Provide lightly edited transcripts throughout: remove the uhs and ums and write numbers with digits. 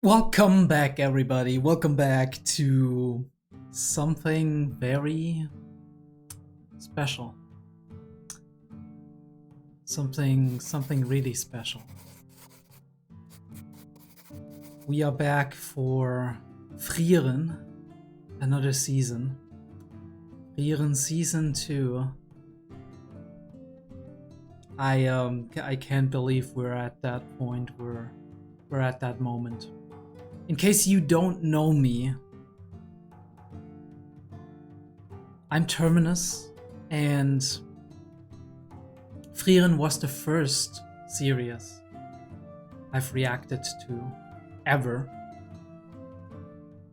Welcome back, everybody. Welcome back to something very special. Something really special. We are back for Frieren, another season. Frieren season 2. I can't believe we're at that point. We're at that moment. In case you don't know me, I'm Terminus, and Frieren was the first series I've reacted to ever,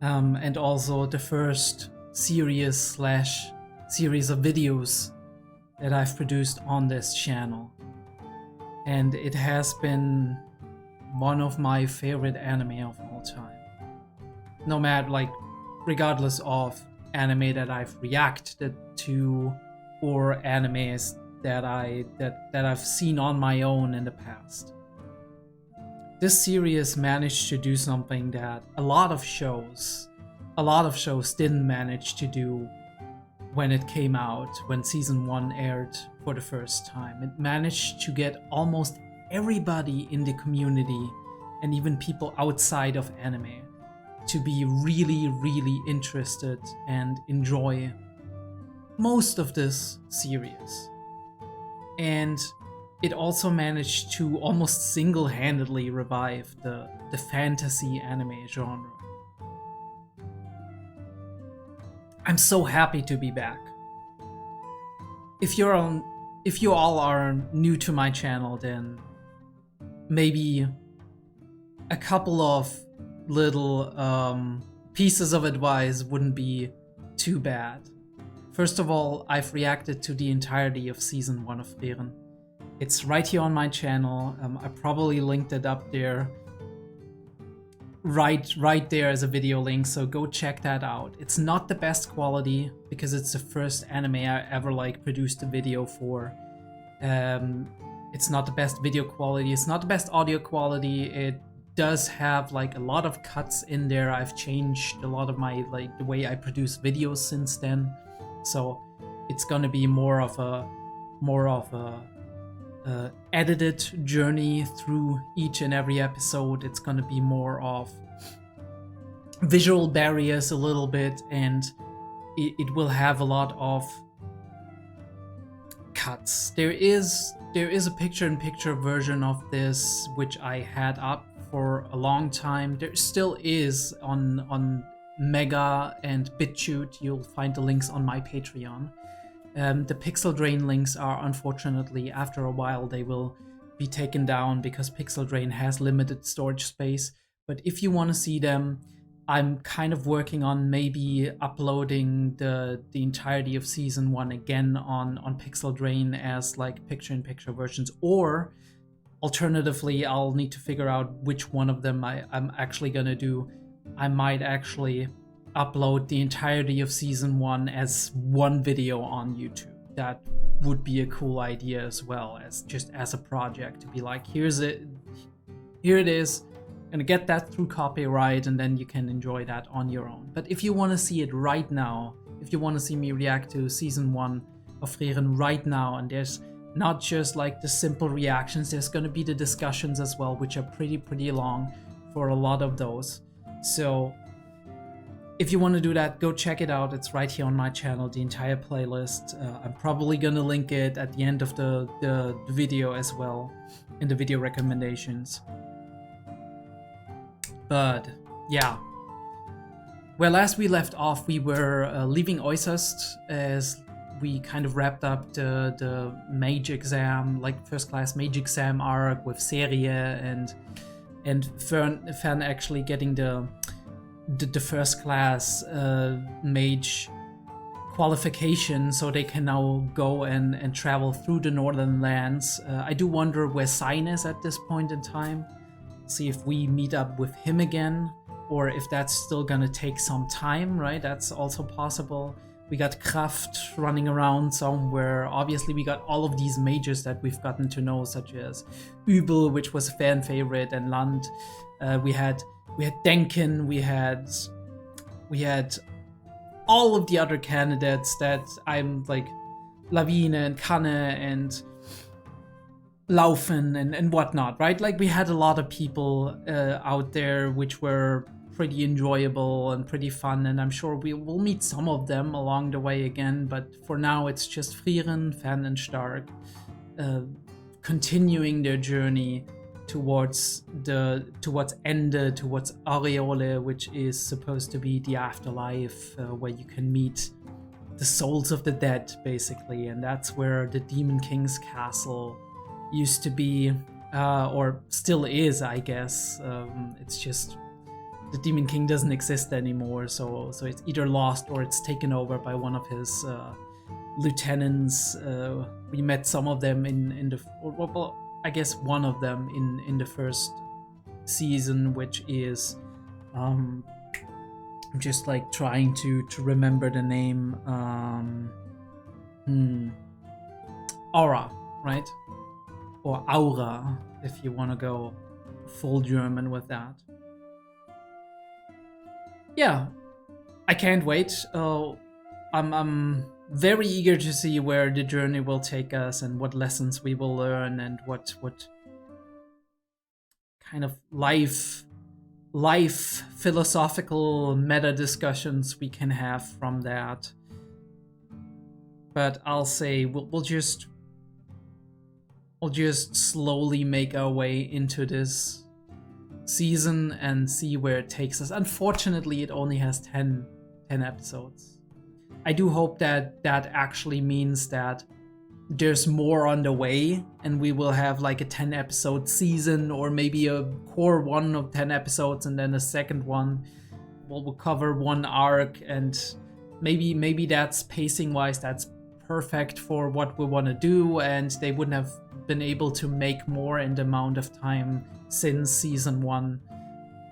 and also the first series of videos that I've produced on this channel, and it has been one of my favorite anime of all time. No matter, regardless of anime that I've reacted to or animes that I've seen on my own in the past. This series managed to do something that a lot of shows didn't manage to do when it came out, when season 1 aired for the first time. It managed to get almost everybody in the community and even people outside of anime to be really interested and enjoy most of this series. And it also managed to almost single-handedly revive the fantasy anime genre. I'm so happy to be back. If you all are new to my channel, then maybe a couple of little pieces of advice wouldn't be too bad. First of all, I've reacted to the entirety of season 1 of Frieren. It's right here on my channel. I probably linked it up there, right there as a video link, so go check that out. It's not the best quality because it's the first anime I ever produced a video for. It's not the best video quality, it's not the best audio quality. It does have a lot of cuts in there. I've changed a lot of my the way I produce videos since then, so it's gonna be more of a edited journey through each and every episode. It's gonna be more of visual barriers a little bit, and it will have a lot of cuts. There is a picture-in-picture version of this which I had up for a long time. There still is on Mega and BitChute. You'll find the links on my Patreon. The Pixel Drain links are, unfortunately, after a while they will be taken down because Pixel Drain has limited storage space. But if you want to see them, I'm kind of working on maybe uploading the entirety of season 1 again on Pixel Drain as picture-in-picture versions, or alternatively, I'll need to figure out which one of them I'm actually gonna do. I might actually upload the entirety of season 1 as one video on YouTube. That would be a cool idea as well, as a project, to be here it is, gonna get that through copyright, and then you can enjoy that on your own. But if you want to see it right now, if you want to see me react to season 1 of Frieren right now, and there's not just the simple reactions, there's gonna be the discussions as well, which are pretty long for a lot of those. So if you want to do that, go check it out. It's right here on my channel, the entire playlist. I'm probably gonna link it at the end of the video as well, in the video recommendations. But yeah, well, as we left off, we were leaving Oisest as we kind of wrapped up the mage exam, first class mage exam arc with Serie and Fern actually getting the first class mage qualification, so they can now go and travel through the northern lands. I do wonder where Sign is at this point in time. See if we meet up with him again, or if that's still gonna take some time, right? That's also possible. We got Kraft running around somewhere. Obviously, we got all of these mages that we've gotten to know, such as Übel, which was a fan favorite, and Land. We had Denken, we had all of the other candidates that I'm like Lawine and Kanne and Laufen and whatnot, right? Like we had a lot of people out there which were pretty enjoyable and pretty fun, and I'm sure we will meet some of them along the way again, but for now it's just Frieren, Fan and Stark continuing their journey towards Ende, towards Aureole, which is supposed to be the afterlife, where you can meet the souls of the dead, basically, and that's where the Demon King's castle used to be, or still is, I guess. It's just the Demon King doesn't exist anymore, so it's either lost or it's taken over by one of his lieutenants. We met some of them in the, well, I guess one of them in the first season, which is I'm just like trying to remember the name. Aura, right? Or Aura, if you want to go full German with that. Yeah, I can't wait. I'm very eager to see where the journey will take us and what lessons we will learn and what kind of life philosophical meta discussions we can have from that. But I'll say we'll just slowly make our way into this season and see where it takes us. Unfortunately, it only has 10 episodes. I do hope that actually means that there's more on the way and we will have like a 10 episode season, or maybe a core one of 10 episodes and then a second one will cover one arc, and maybe that's pacing wise that's perfect for what we want to do, and they wouldn't have been able to make more in the amount of time since season 1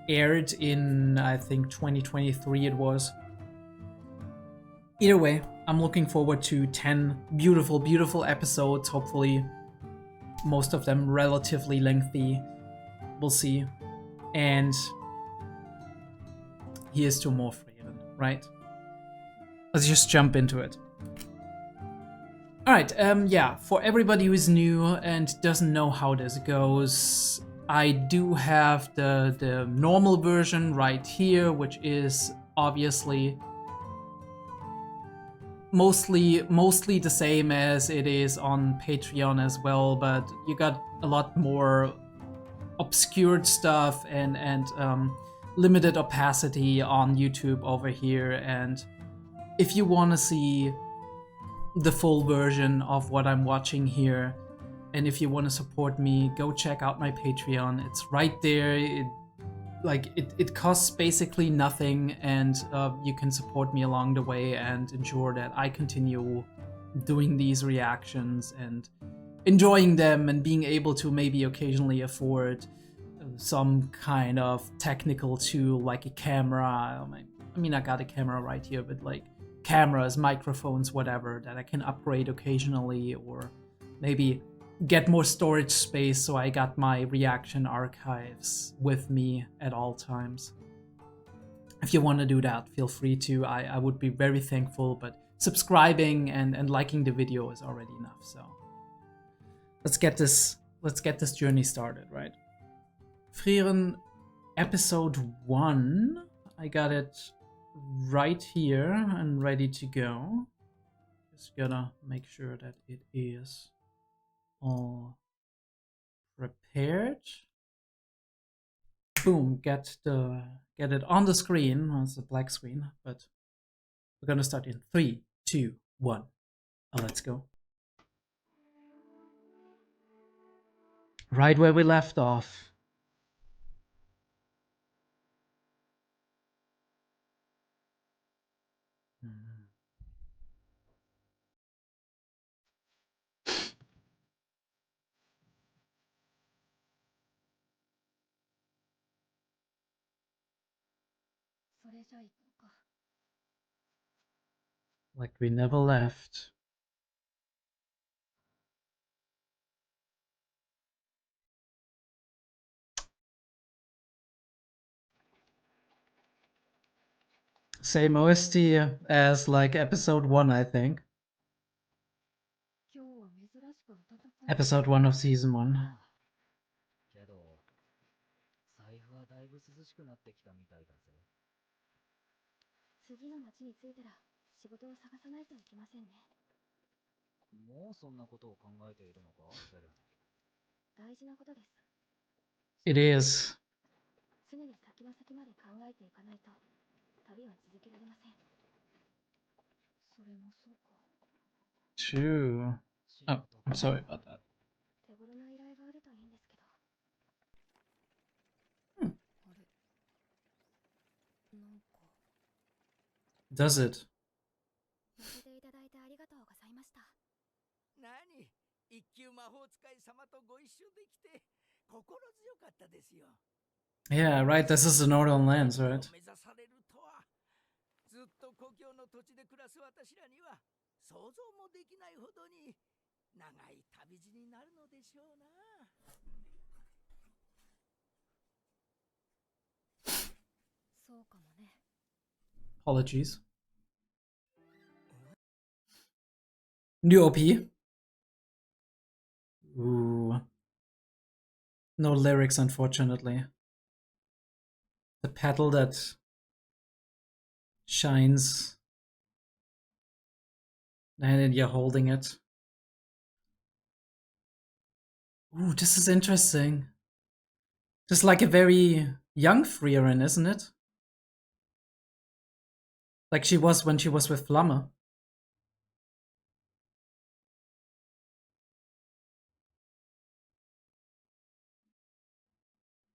aired in, I think, 2023 it was. Either way, I'm looking forward to 10 beautiful episodes, hopefully most of them relatively lengthy. We'll see. And here's to more Frieren, right? Let's just jump into it. Alright, yeah, for everybody who's new and doesn't know how this goes, I do have the normal version right here, which is obviously mostly the same as it is on Patreon as well, but you got a lot more obscured stuff and limited opacity on YouTube over here. And if you want to see the full version of what I'm watching here, and if you want to support me, go check out my Patreon. It's right there. It costs basically nothing, and you can support me along the way and ensure that I continue doing these reactions and enjoying them and being able to maybe occasionally afford some kind of technical tool like a camera. I mean, I got a camera right here, but like cameras, microphones, whatever, that I can upgrade occasionally, or maybe get more storage space so I got my reaction archives with me at all times. If you want to do that, feel free to. I would be very thankful, but subscribing and liking the video is already enough. So let's get this journey started, right? Frieren episode 1. I got it right here and ready to go. Just gotta make sure that it is all prepared. Boom, get it on the screen. Well, it's a black screen, but we're gonna start in 3, 2, 1. Let's go. Right where we left off. Like we never left. Same OST as like episode 1, I think. Episode 1 of season 1. けど、財布はだいぶ涼しくなってきたみたいだぜ。次の町に着いたら仕事を探さないといけませんね。もうそんなことを考えているのか、フェルン。大事なことです。It is. 常に先の先まで考えていかないと旅は続けられません。それもそうか。True. Oh, I'm sorry about that. 手頃な依頼があるといいんですけど。あれ、なんか。Does it? 乗せていただいてありがとうございました。何、一級魔法使い様とご一緒できて心強かったですよ。Yeah, right. This is the Northern Lands, right? 目指されるとは、ずっと故郷の土地で暮らす私らには想像もできないほどに長い旅路になるのでしょうな。そうかもね。Apologies. New OP. Ooh. No lyrics, unfortunately. The petal that shines. And then you're holding it. Ooh, this is interesting. Just like a very young Frieren, isn't it? Like she was when she was with Flamme.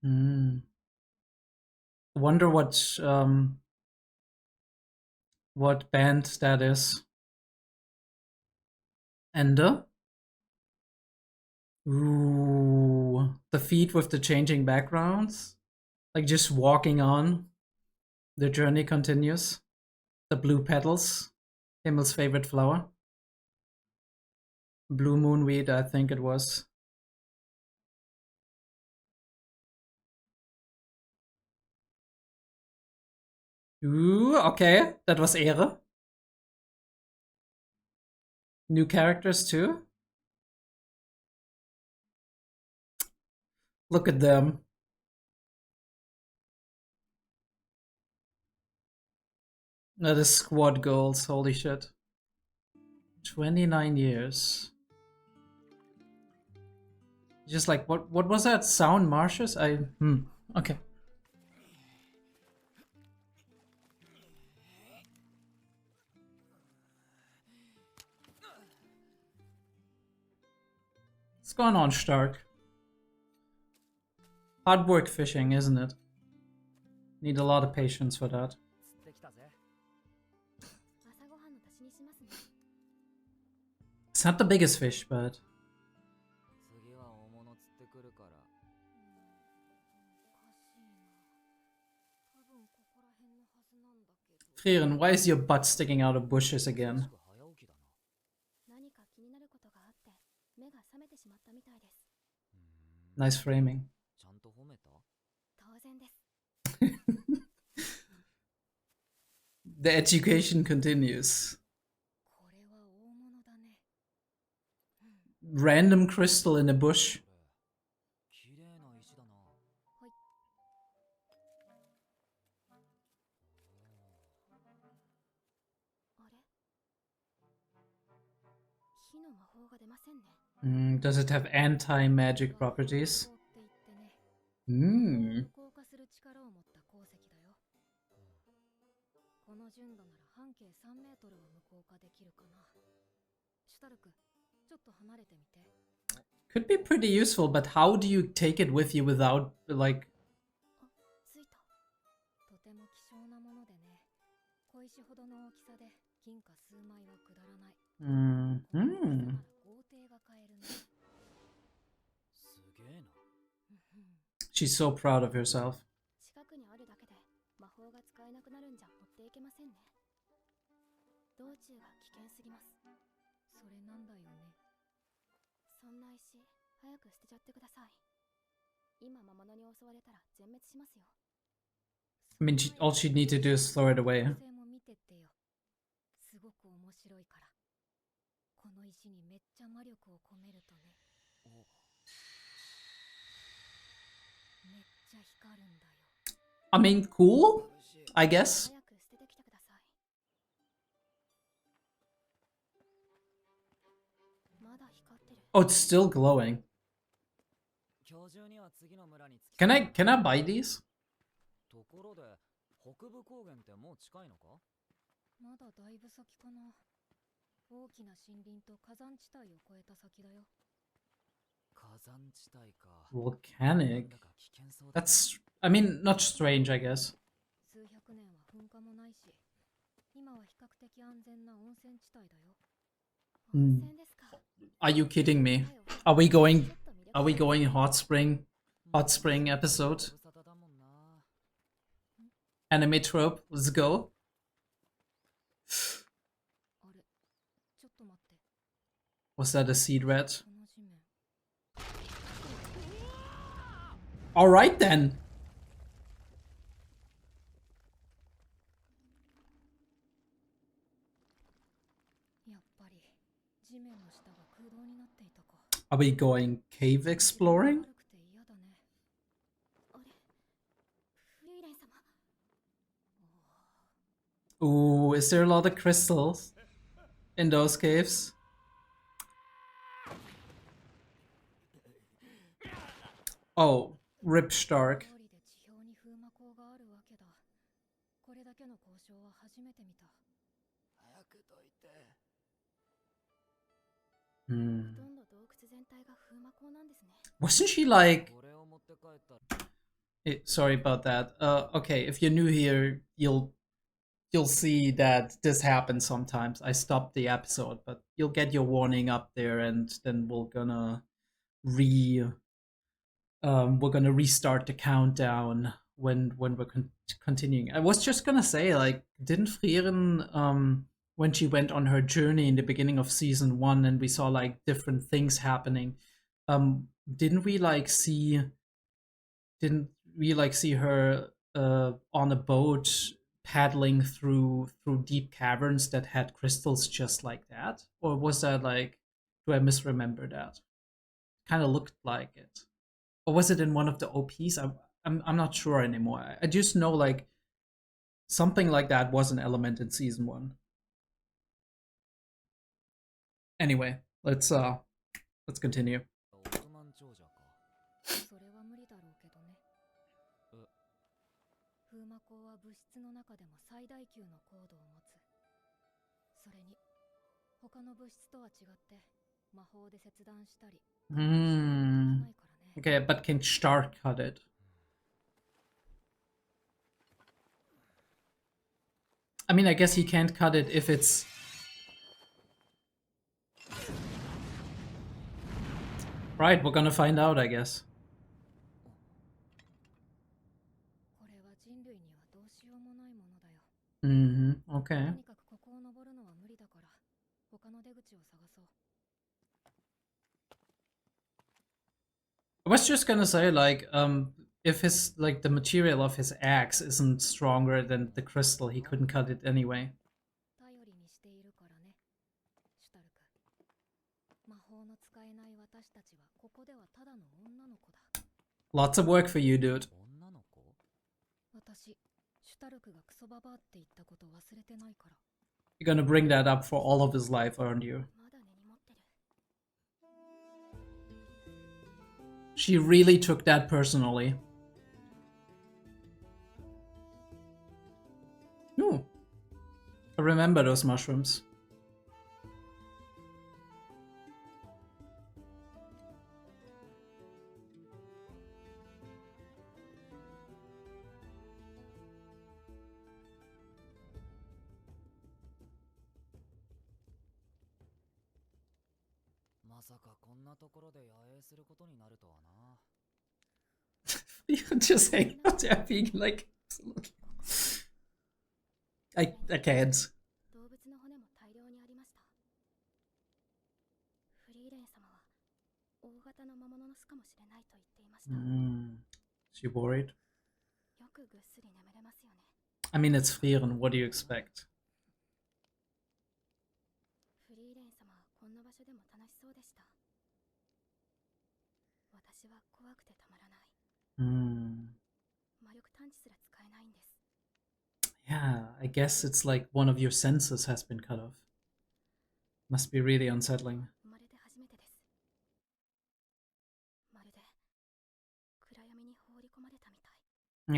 Hmm. Wonder what band that is. Ender? Ooh, the feet with the changing backgrounds, like just walking on. The journey continues. The blue petals, Himmel's favorite flower. Blue moonweed, I think it was. Ooh, okay, that was Ehre. New characters too. Look at them. That is squad goals, holy shit. 29 years. Just like, what was that? Sound marshes? Okay. What's going on, Stark? Hard work fishing, isn't it? Need a lot of patience for that. 釣ってきたぜ。朝ごはんの足しにしますね。It's not the biggest fish, but 次は大物釣ってくるから。おかしいな。多分ここら辺のはずなんだけど。 Frieren, why is your butt sticking out of bushes again? 早起きだな。何か気になることがあって目が覚めてしまったみたいです。Nice framing. ちゃんと褒めた？当然です。The education continues. これは大物だね。Random crystal in a bush. 綺麗な石だな。はい。あれ？火の魔法が出ませんね。Does it have anti-magic properties? 無効化する力を持った鉱石だよ。この純度なら半径3メートルは無効化できるかな。シュタルク、ちょっと離れてみて。Could be pretty useful, but how do you take it with you without, like... あ、ついた。とても希少なものでね。小石ほどの大きさで金貨数枚はくだらない。豪邸が買えるね。すげえな。She's so proud of herself. 近くにあるだけで魔法が使えなくなるんじゃ持っていけませんね。道中が危険すぎます。それなんだよね。そんな石、早く捨てちゃってください。今魔物に襲われたら全滅しますよ。I mean, all she'd need to do is throw it away. 性も I mean, cool, I guess. 早く捨ててきてください。まだ光ってる。 Oh, it's still glowing. 今日中には次の村に着き Can I buy these? ところで、北部高原ってもう近いのか？まだだいぶ先かな。大きな森林と火山地帯を越えた先だよ。火山地帯か。 Volcanic. なんだか危険そうだ。 That's, I mean, not strange, I guess. 数百年は噴火もないし、今は比較的安全な温泉地帯だよ。温泉ですか。 Are you kidding me? Are we going hot spring episode? ご無沙汰だもんな。 Anime trope, let's go. あれ、ちょっと待って。 Was that a seed rat? この地面。 Alright then. やっぱり地面の下が空洞になっていたか。 Are we going cave exploring? 悪くて嫌だね。あれ、フリーレン様。 Ooh, is there a lot of crystals in those caves? Oh, Rip Stark. 通りで地表に風魔港があるわけだ。これだけの交渉は初めて見た。早くどいて。 Hmm. ほとんど洞窟全体が風魔港なんですね。 Wasn't she like... これを持って帰ったら Sorry about that. Okay, if you're new here, you'll see that this happens sometimes. I stopped the episode, but you'll get your warning up there, and then we're gonna restart the countdown when we're continuing. I was just gonna say, like, didn't Frieren when she went on her journey in the beginning of season 1 and we saw like different things happening, didn't we see her on a boat paddling through deep caverns that had crystals just like that? Or was that like, do I misremember that? Kind of looked like it. Or was it in one of the OPs? I'm not sure anymore. I just know like something like that was an element in season 1. Anyway, let's continue. オスマン長者か。それは無理だろうけどね。風魔港は物質の中でも最大級の高度を持つ。それに他の物質とは違って魔法で切断したり。 Okay, but can Stark cut it? I mean, I guess he can't cut it if it's... Right, we're gonna find out, I guess. これは人類にはどうしようもないものだよ。 Okay. とにかくここを登るのは無理だから他の出口を探そう。 I was just gonna say, like, if his, like, the material of his axe isn't stronger than the crystal, he couldn't cut it anyway. 頼りにしているからね、シュタルク。魔法の使えない私たちはここではただの女の子だ。 Lots of work for you, dude. 女の子？私、シュタルクがクソババアって言ったこと忘れてないから。 You're gonna bring that up for all of his life, aren't you? まだ根に持ってる。 She really took that personally. Ooh. I remember those mushrooms. You're just hanging out there being like, I can't. 動物の骨も大量にありました。フリーレン様は大型の魔物の巣かもしれないと言っていました。 She worried? よくぐっすり眠れますよね。 I mean, it's Frieren. What do you expect? フリーレン様はこんな場所でも楽しそうでした。私は怖くてたまらない。Yeah, I guess it's like one of your senses has been cut off. Must be really unsettling. 生まれて初めてです。まるで暗闇に放り込まれたみたい。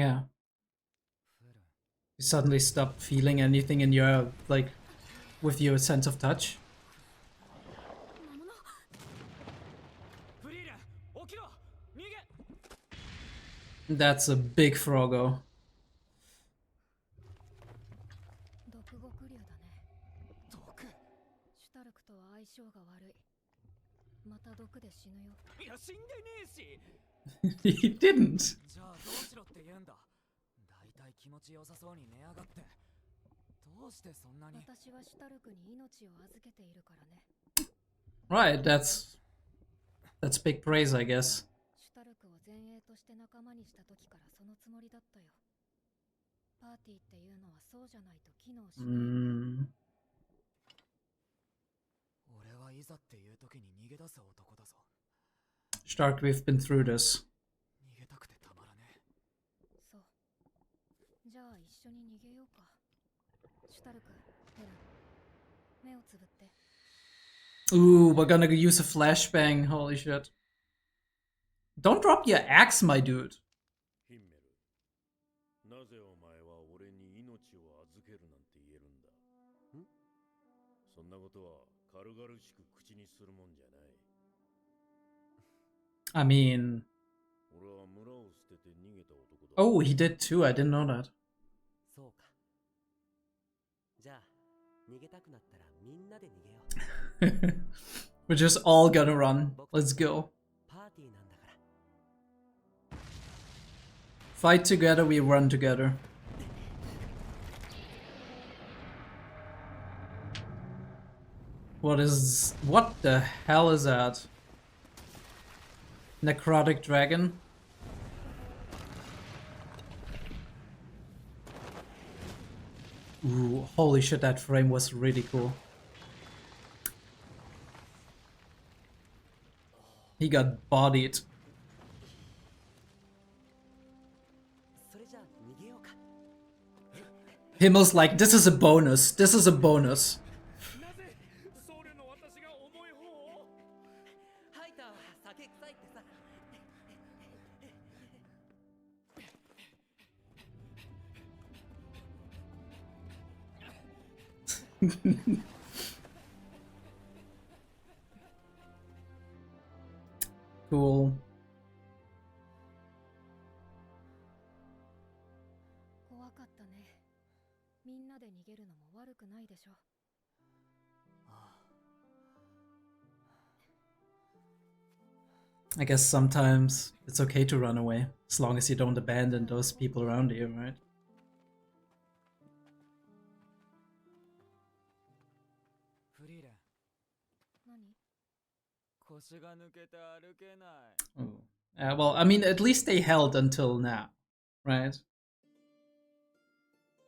Yeah. フレン、 You suddenly stop feeling anything in your, like, with your sense of touch. 魔物。フリーレン、起きろ、逃げ。 That's a big froggo. 毒獄竜だね。毒。シュタルクとは相性が悪い。また毒で死ぬよ。いや、死んでねえし。 He didn't. じゃあどうしろって言うんだ。だいたい気持ちよさそうに寝やがって。どうしてそんなに。私はシュタルクに命を預けているからね。 Right, that's big praise, I guess. シュタルクを前衛として仲間にした時からそのつもりだったよ。パーティーっていうのはそうじゃないと機能しない。Mm. 俺はいざっていう時に逃げ出す男だぞ。 Stark, we've been through this. 逃げたくてたまらねえ。そう。じゃあ一緒に逃げようか。シュタルク、ヘラン、目をつぶって。 Ooh, we're gonna use a flashbang. Holy shit. Don't drop your axe, my dude. ヒンメル、なぜお前は俺に命を預けるなんて言えるんだ。そんなことは軽々しく口にするもんじゃない。 I mean... 俺は村を捨てて逃げた男だ。 Oh, he did too. I didn't know that. そうか。じゃあ、逃げたくなったらみんなで逃げよう。 We're just all gonna run. Let's go. パーティーなんだから。 Fight together, we run together. What the hell is that? Necrotic dragon? Ooh, holy shit, that frame was really cool. He got bodied. それじゃあ逃げようか。 Himmel's like, this is a bonus. This is a bonus. なぜ僧侶の私が重い方を。ハイターは酒臭いってさ。 Cool. 怖かったね。みんなで逃げるのも悪くないでしょ。 I guess sometimes it's okay to run away, as long as you don't abandon those people around you, right? フリーレン、何？腰が抜けて歩けない。 Oh. Well, I mean, at least they held until now, right?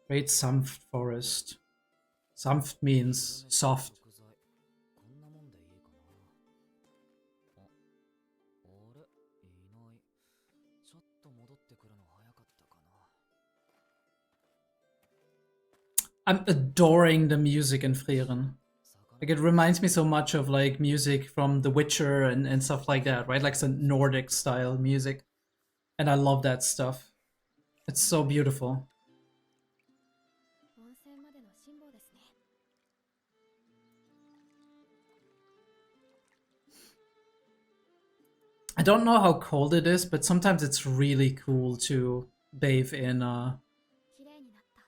Great Sanft Forest. Sanft means soft. 食材、こんなもんでいいかな。あれ、いない。ちょっと戻ってくるの早かったかな。 I'm adoring the music in Frieren. Like, it reminds me so much of like music from The Witcher and stuff like that, right? Like some Nordic style music. And I love that stuff. It's so beautiful. 温泉までの辛抱ですね。 I don't know how cold it is, but sometimes it's really cool to bathe in 綺麗になった。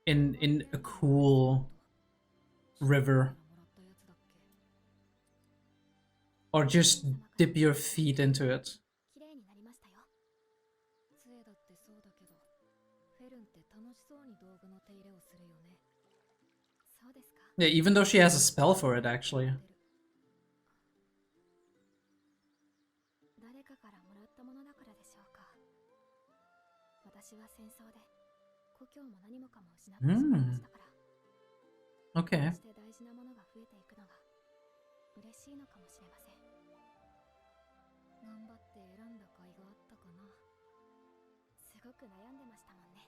in a cool river. もらったやつだっけ？ Or just dip your feet into it. 綺麗になりましたよ。杖だってそうだけど、フェルンって楽しそうに道具の手入れをするよね。そうですか。 Yeah, even though she has a spell for it, actually. 誰かからもらったものだからでしょうか。私は戦争で故郷も何もかも失ってしまいましたから。 Okay. そして大事なものが増えていくのが嬉しいのかもしれません。頑張って選んだ甲斐があったかな。すごく悩んでましたもんね。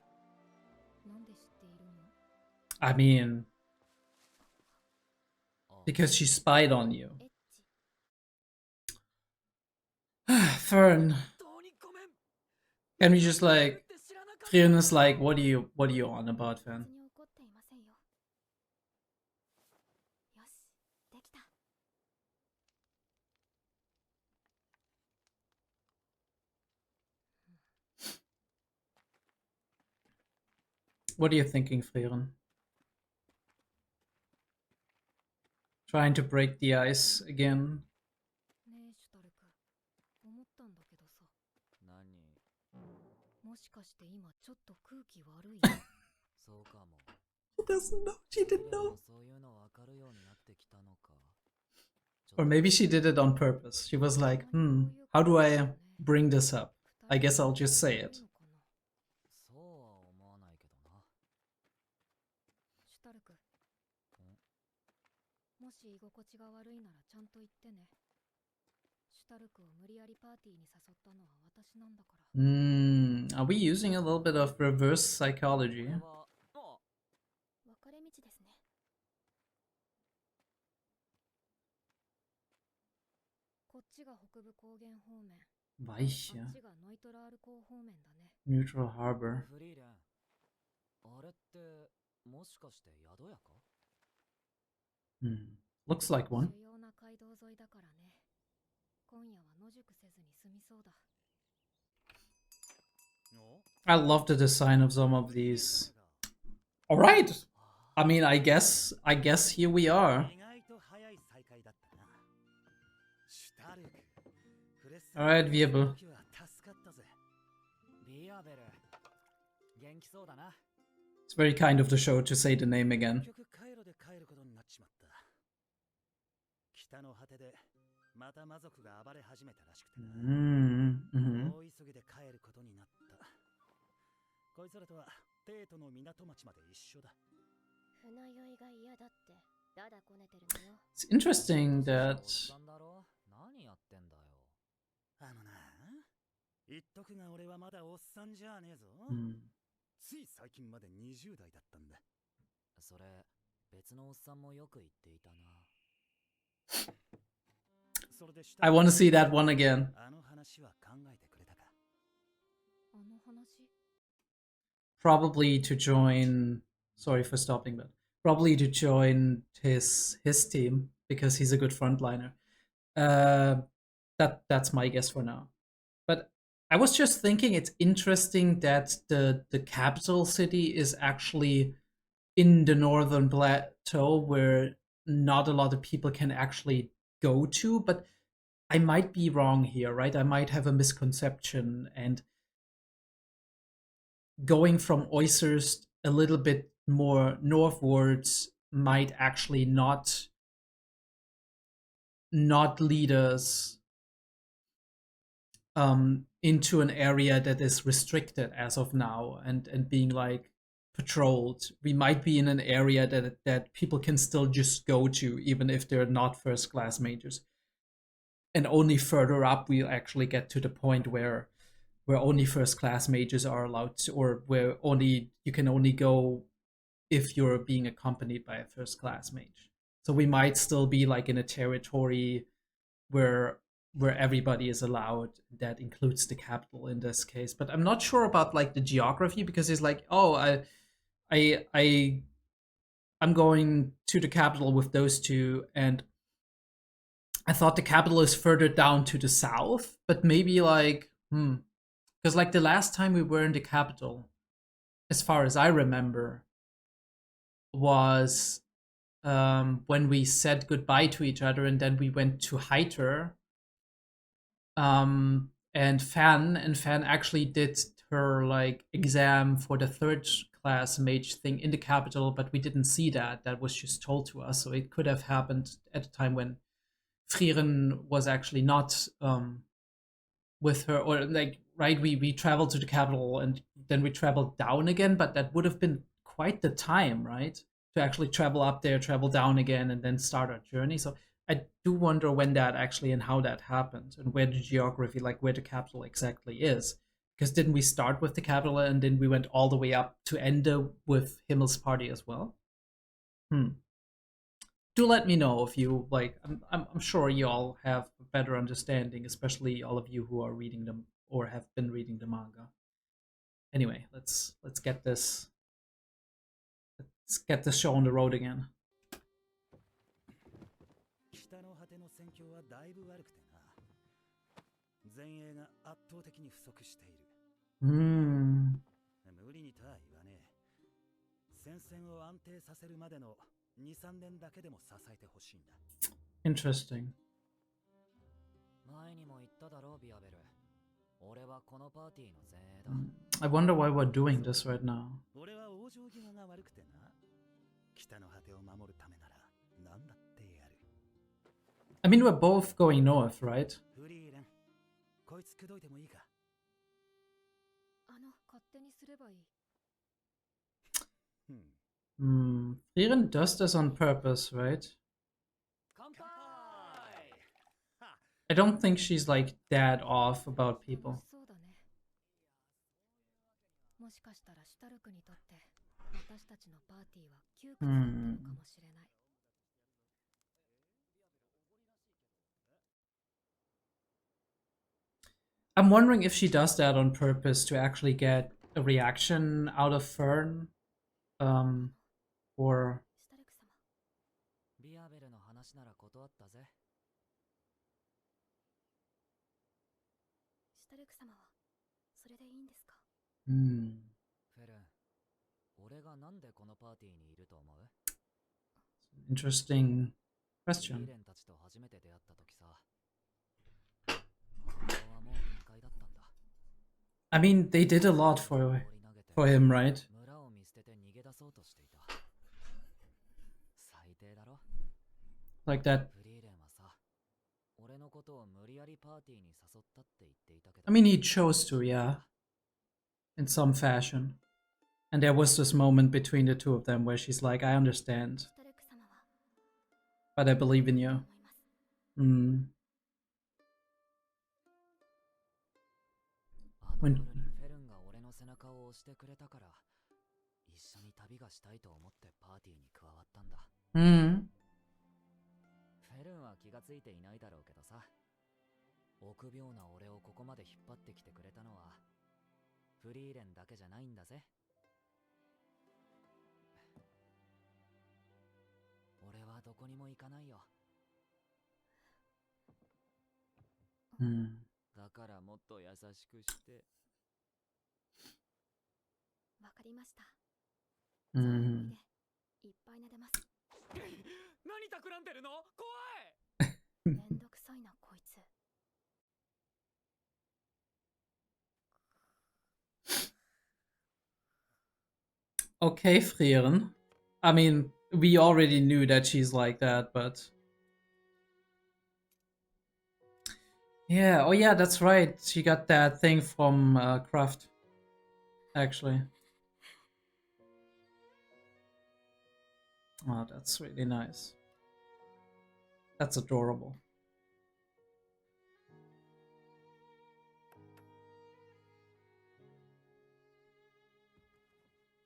なんで？で知っているの？ I mean, あ because she spied on you. エッチ。 Fern, 本当にごめん can we just や like って知らなかった Frieren is like, what are you on about, 別 Fern? に怒っていませんよ。よし、できた。 What are you thinking, Frieren? Trying to break the ice again? ねえ、シュタルク。思ったんだけどさ。何もしかして今ちょっと空気悪い？そうかも She doesn't know. She フリ didn't レン know. もそういうの分かるようになってきたのか Or maybe she did it on purpose. She was like, how do I bring this up? I guess I'll just say it. そうは思わないけどなシュタルク。もし居心地が悪いならちゃんと言ってね。シュタルクを無理やりパーティーに誘ったのは私なんだから。Are we using a little bit of reverse こ psychology? れはあ分かれ道ですね。こっちが北部高原方面。あっ Weiche. ちがノイトラール港方面だね。 Neutral harbor. フリーレンあれってもしかして宿屋か Looks like one. 主要な街道沿いだからね。今夜は野宿せずに済みそうだ。 I love the design of some of these. Alright! I mean, I guess here we are. 意外と早い再会だったな。シュタルク。フレッサ Alright, Wirbel. 時は助かったぜ。ビアベル元気そうだな It's very kind of the show to say the name again. 結局カイロで帰ることになっちまった。北の果てでまた魔族が暴れ始めたらしくてな。大急ぎで帰ることになった。こいつらとはテートの港町まで一緒だ。船酔いが嫌だってだだこねてるのよ。 It's interesting おっ that さんだろ何やってんだよあのな、言っとくが俺はまだおっさんじゃねえぞ。つい最近まで20代だったんだ。それ別のおっさんもよく言っていたな I want to see that one again. あの話は考えてくれたか。あの話？ Probably to join. Sorry for stopping, but probably to join his team because he's a good frontliner. That's my guess for now. But I was just thinking it's interesting that the capital city is actually in the northern plateau where not a lot of people can actually go to, but I might be wrong here, right? I might have a misconception, and going from Oysers a little bit more northwards might actually not lead us into an area that is restricted as of now and being like patrolled. We might be in an area that people can still just go to even if they're not first class majors. And only further up we'll actually get to the point where only first class majors are allowed to, or where you can only go if you're being accompanied by a first class mage. So we might still be like in a territory where everybody is allowed. That includes the capital in this case. But I'm not sure about like the geography, because it's like, oh, I'm going to the capital with those two, and I thought the capital is further down to the south, but maybe like, because like the last time we were in the capital, as far as I remember, was when we said goodbye to each other, and then we went to Heiter. And Fan actually did her like exam for the third class mage thing in the capital, but we didn't see that. That was just told to us, so it could have happened at a time when Frieren was actually not with her, or like, right, we traveled to the capital and then we traveled down again, but that would have been quite the time, right, to actually travel up there, travel down again, and then start our journey. So I do wonder when that actually and how that happened, and where the geography, like where the capital exactly is, Because didn't we start with the capital and then we went all the way up to Ende with Himmel's party as well? Do let me know if you like. I'm sure you all have a better understanding, especially all of you who are reading them or have been reading the manga. Anyway, let's get this show on the road again. 北の果ての戦況はだいぶ悪くてな。前衛が圧倒的に不足している。無理にとは言わねえ。戦線を安定させるまでの2、3年だけでも支えてほしいんだ。Interesting. 前にも言っただろう、ビアベル。俺はこのパーティーの前衛だ。I wonder why we're doing this right now. 俺は往生際が悪くてな。北の果てを守るためなら何だってやる。I mean, we're both going north, right? フリーレン、こいつ口説いてもいいか。勝手にすればいい。Frieren does this on purpose, right? I don't think she's like that off about people. そうだね。もしかしたらシュタルクにとって私たちのパーティーは窮屈だったのかもしれない。I'm wondering if she does that on purpose to actually get a reaction out of Fern, or ビアベルの話なら断ったぜ。シュタルク様はそれでいいんですか？フェルン、俺がなんでこのパーティーにいると思う？ interesting フリ question. ーレンたちと初めて出会った時さ、俺はもう限界だったんだ。I mean, they did a lot for him, right? 村を見捨てて逃げ出そうとしていた。最低だろ。 Like that. フリーレンはさ、俺のことを無理やりパーティーに誘ったって言っていたけど。I mean, he chose to, yeah, in some fashion. And there was this moment between the two of them where she's like, I understand, シュタルク様は but I believe in you. 思います。 あの夜にフェルンが俺の背中を押してくれたから、一緒に旅がしたいと思ってパーティーに加わったんだ。フェルンは気がついていないだろうけどさ、臆病な俺をここまで引っ張ってきてくれたのはフリーレンだけじゃないんだぜ。俺はどこにも行かないよ。だからもっと優しくして。わかりました。じゃあおいで。いっぱい撫でます。何企んでるの？怖い。めんどくさいなこいつ。Okay, Frieren. I mean, we already knew that she's like that, but... Yeah, oh yeah, that's right. She got that thing from Kraft, actually. Oh, that's really nice. That's adorable.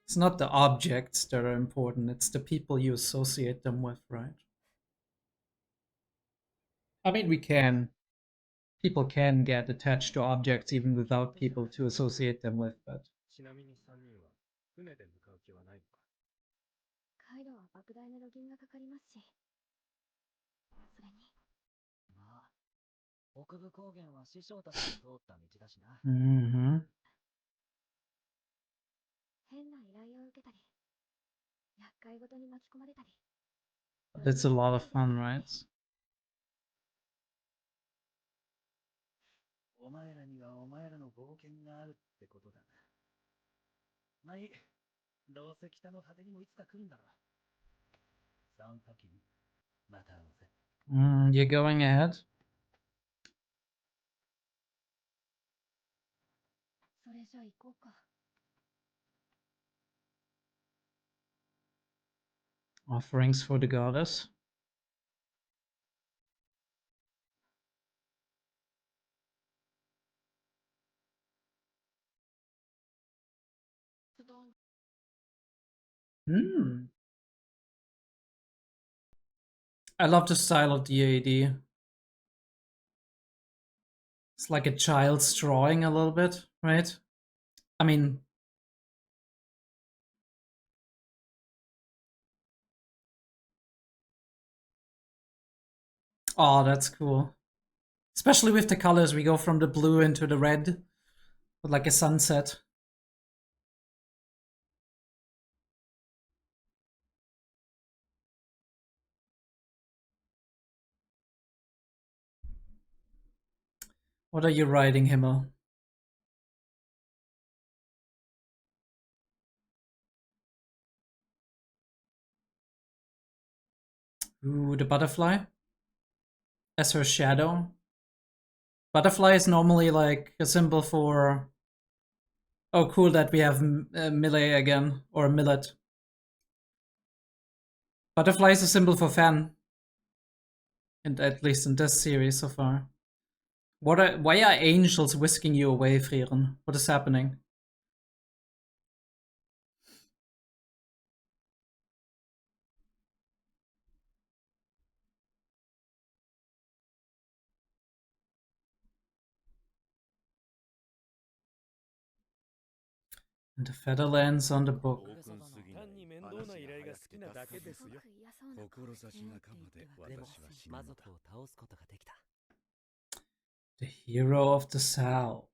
It's not the objects that are important, it's the people you associate them with, right? I mean, people can get attached to objects even without people to associate them with, but... カイロは莫大な路銀がかかりますし。それに。まあ、北部高原は師匠たちが通った道だしな。変な依頼を受けたり、厄介ごとに巻き込まれたり。That's a lot of fun, right? お前らにはお前らの冒険があるってことだな。まあいい。どうせ北の果てにもいつか来るんだろう。その時にまた会おうぜ。You're going ahead? それじゃあ行こうか。Offerings for the goddess. Hmm. I love the style of the AD. It's like a child's drawing a little bit, right? I mean, oh, that's cool. Especially with the colors, we go from the blue into the red, with like a sunset. What are you writing, Himmel? Ooh, the butterfly as her shadow. Butterfly is normally like a symbol for. Oh, cool that we have Millet again, or Millet. Butterfly is a symbol for fan, and at least in this series so far. Why are angels whisking you away, Frieren? What is happening? And the feather lands on the book. 単に面倒な依頼が好きなだけですよ。すごく嫌そうな顔してるのって言ってまでもしたし魔族を倒すことができた。 The hero of the South.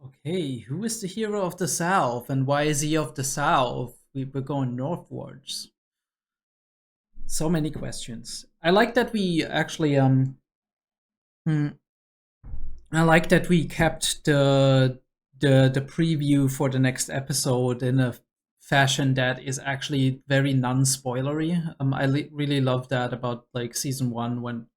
Okay, who is the hero of the South, and why is he of the South? We're going northwards. So many questions. I like that we actually I like that we kept the preview for the next episode in a fashion that is actually very non-spoilery. I really love that about like season 1, when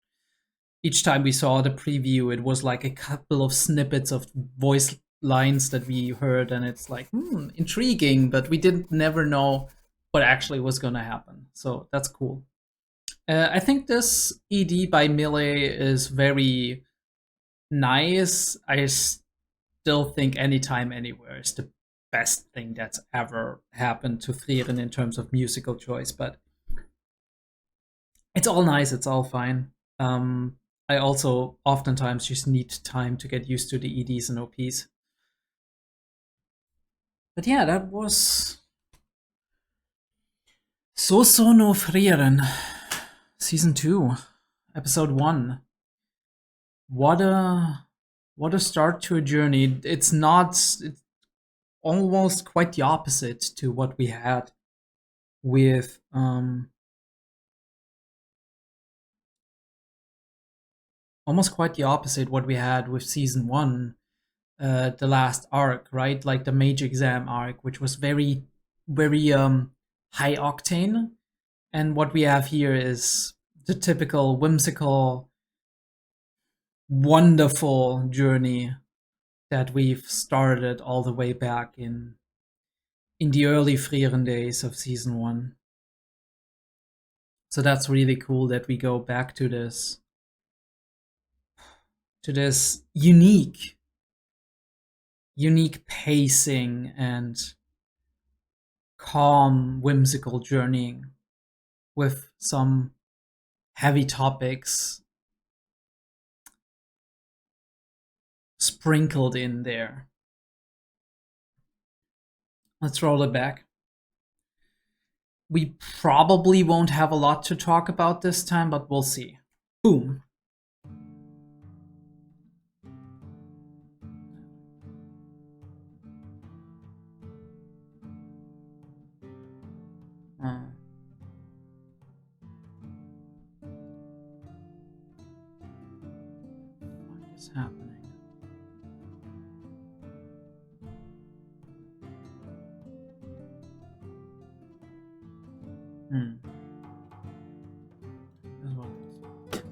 each time we saw the preview, it was like a couple of snippets of voice lines that we heard, and it's like, intriguing, but we never know what actually was gonna happen. So that's cool. I think this ED by Millet is very nice. I still think Anytime Anywhere is the best thing that's ever happened to Frieren in terms of musical choice, but it's all nice, it's all fine. I also oftentimes just need time to get used to the EDs and OPs. But yeah, that was葬送のフリーレン, Season 2, Episode 1. What a start to a journey. It's almost quite the opposite to what we had with almost quite the opposite what we had with season 1, the last arc, right? Like the major exam arc, which was very high octane, and what we have here is the typical whimsical, wonderful journey that we've started all the way back in the early Frieren days of season 1. So that's really cool that we go back to this unique pacing and calm, whimsical journeying with some heavy topics sprinkled in there. Let's roll it back. We probably won't have a lot to talk about this time, but we'll see. Boom. What is happening? Okay.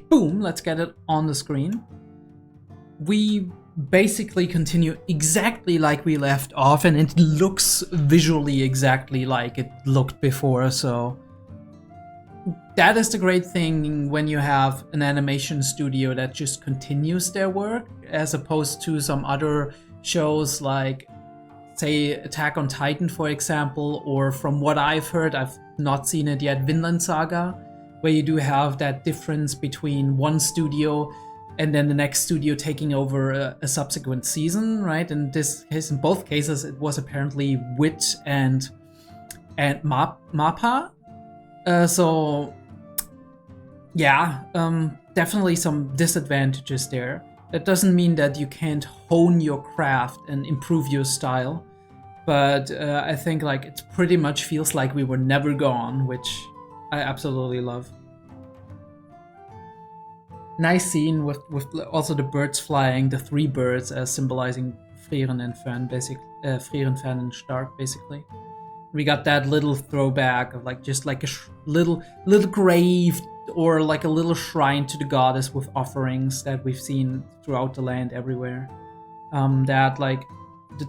Boom, let's get it on the screen. We basically continue exactly like we left off, and it looks visually exactly like it looked before, so that is the great thing when you have an animation studio that just continues their work, as opposed to some other shows like say Attack on Titan, for example, or from what I've heard, I've not seen it yet, Vinland Saga, where you do have that difference between one studio and then the next studio taking over a subsequent season, right? In this case, in both cases, it was apparently Wit and Mappa. So yeah, definitely some disadvantages there. That doesn't mean that you can't hone your craft and improve your style, but I think like it pretty much feels like we were never gone, which I absolutely love. Nice scene with also the birds flying, the 3 birds as symbolizing Frieren and Fern, Frieren, Fern, and Stark, basically. We got that little throwback of like just like a little grave or like a little shrine to the goddess with offerings that we've seen throughout the land everywhere. That like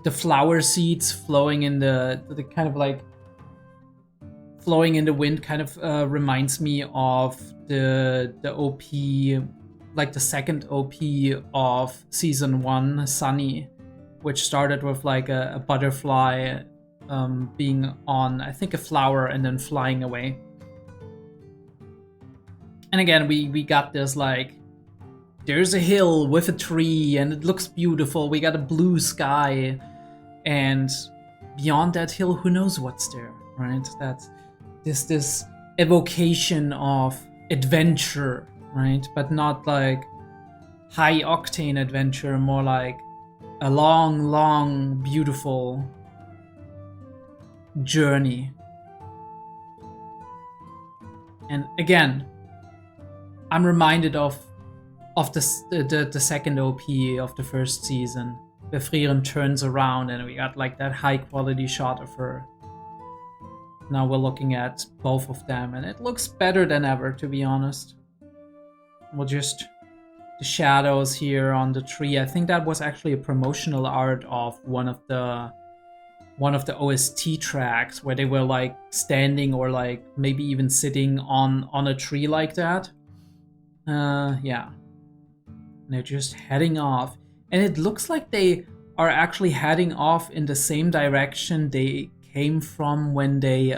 the flower seeds flowing in the kind of like flowing in the wind kind of reminds me of the OP, like the second OP of season 1, Sunny, which started with like a butterfly being on, I think, a flower and then flying away. And again, we got this like, there's a hill with a tree and it looks beautiful. We got a blue sky, and beyond that hill, who knows what's there, right? That's this evocation of adventure, right? But not like high octane adventure, more like a long, beautiful journey. And again, I'm reminded of the second OP of the first season, where Frieren turns around and we got like that high quality shot of her. Now we're looking at both of them and it looks better than ever, to be honest. Well, just the shadows here on the tree. I think that was actually a promotional art of one of the OST tracks where they were like standing or like maybe even sitting on a tree like that. Yeah. And they're just heading off. And it looks like they are actually heading off in the same direction they came from when they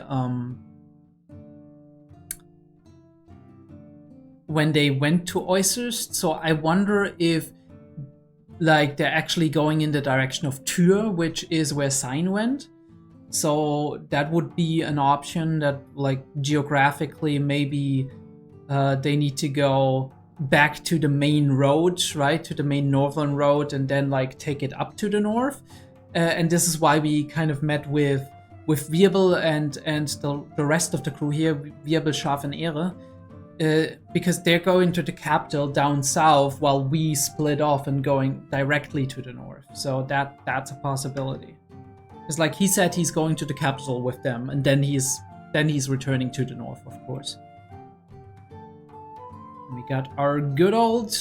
went to Oysirst. So I wonder if like they're actually going in the direction of Tyr, which is where Sign went. So that would be an option that like geographically maybe they need to go back to the main road, right? To the main northern road and then like take it up to the north. And this is why we kind of met with Wirbel and the rest of the crew here, Wirbel, Schaf, and Ehre. Because they're going to the capital down south while we split off and going directly to the north. So that's a possibility. It's like he said he's going to the capital with them, and then he's returning to the north, of course. And we got our good old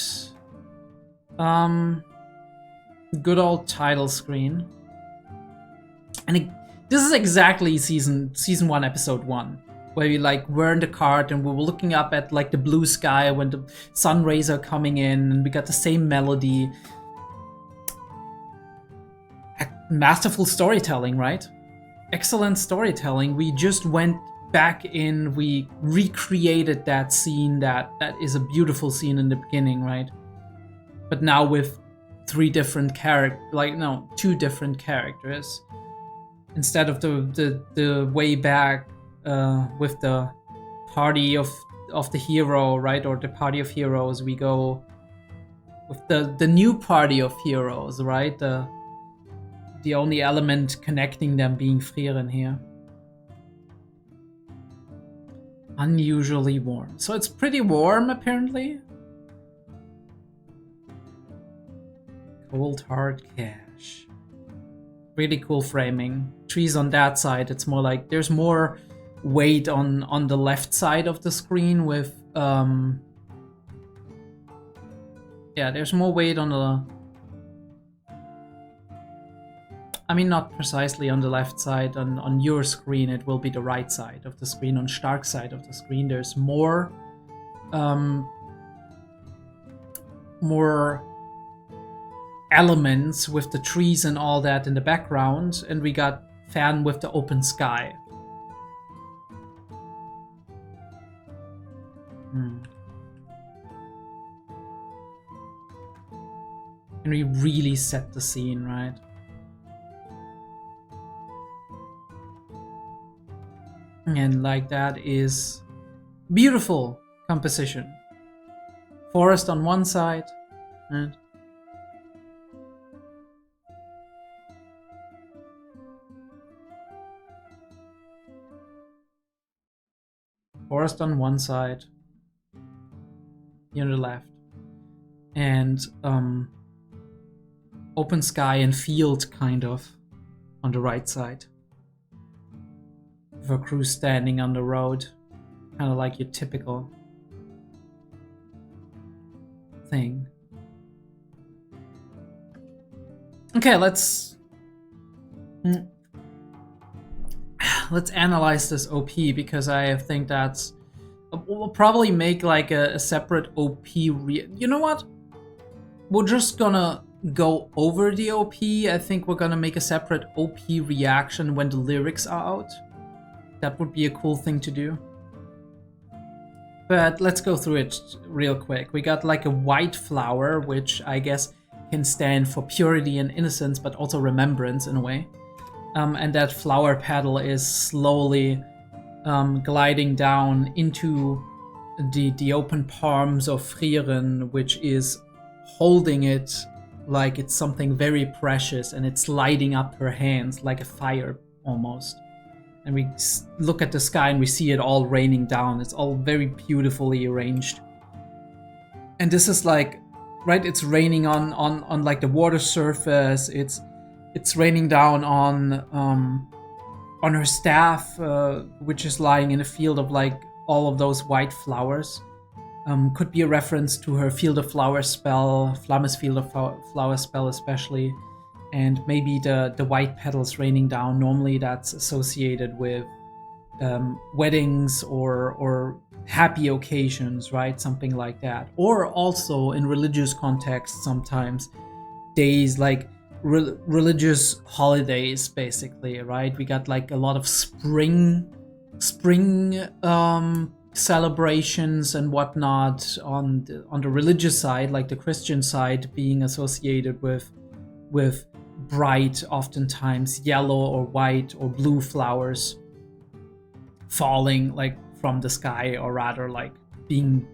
title screen. And this is exactly season 1, episode 1. Where we like were in the cart and we were looking up at like the blue sky when the sun rays are coming in, and we got the same melody. Masterful storytelling, right? Excellent storytelling. We just went back in, we recreated that scene that is a beautiful scene in the beginning, right? But now with 2 different characters. Instead of the way back with the party of the hero, right, or the party of heroes, we go with the new party of heroes, right? The only element connecting them being Frieren here. Unusually warm. So it's pretty warm, apparently. Cold hard cash. Really cool framing. Trees on that side. It's more like there's more weight on the left side of the screen with there's more weight on the, I mean, not precisely on the left side. On your screen it will be the right side of the screen. On Stark's side of the screen there's more elements with the trees and all that in the background, and we got Fern with the open sky. And we really set the scene, right? And like that is beautiful composition. Forest on one side, right? Forest on one side, here on the left, and open sky and field kind of on the right side. With a crew standing on the road, kind of like your typical thing. Okay, let's analyze this OP, because I think that's we'll probably make like a separate OP. You know what? We're just gonna go over the OP. I think we're gonna make a separate OP reaction when the lyrics are out. That would be a cool thing to do. But let's go through it real quick. We got like a white flower, which I guess can stand for purity and innocence, but also remembrance in a way. And that flower petal is slowly gliding down into the open palms of Frieren, which is holding it like it's something very precious, and it's lighting up her hands like a fire almost. And we look at the sky and we see it all raining down. It's all very beautifully arranged. And this is like, right, it's raining on like the water surface. It's raining down on her staff, which is lying in a field of like all of those white flowers. Could be a reference to her Field of Flowers spell, Flamme's Field of Flowers spell especially. And maybe the white petals raining down. Normally that's associated with weddings or happy occasions, right? Something like that. Or also in religious context, sometimes days like religious holidays, basically, right? We got like a lot of spring celebrations and whatnot on the religious side, like the Christian side being associated with bright, oftentimes yellow or white or blue flowers falling like from the sky, or rather like being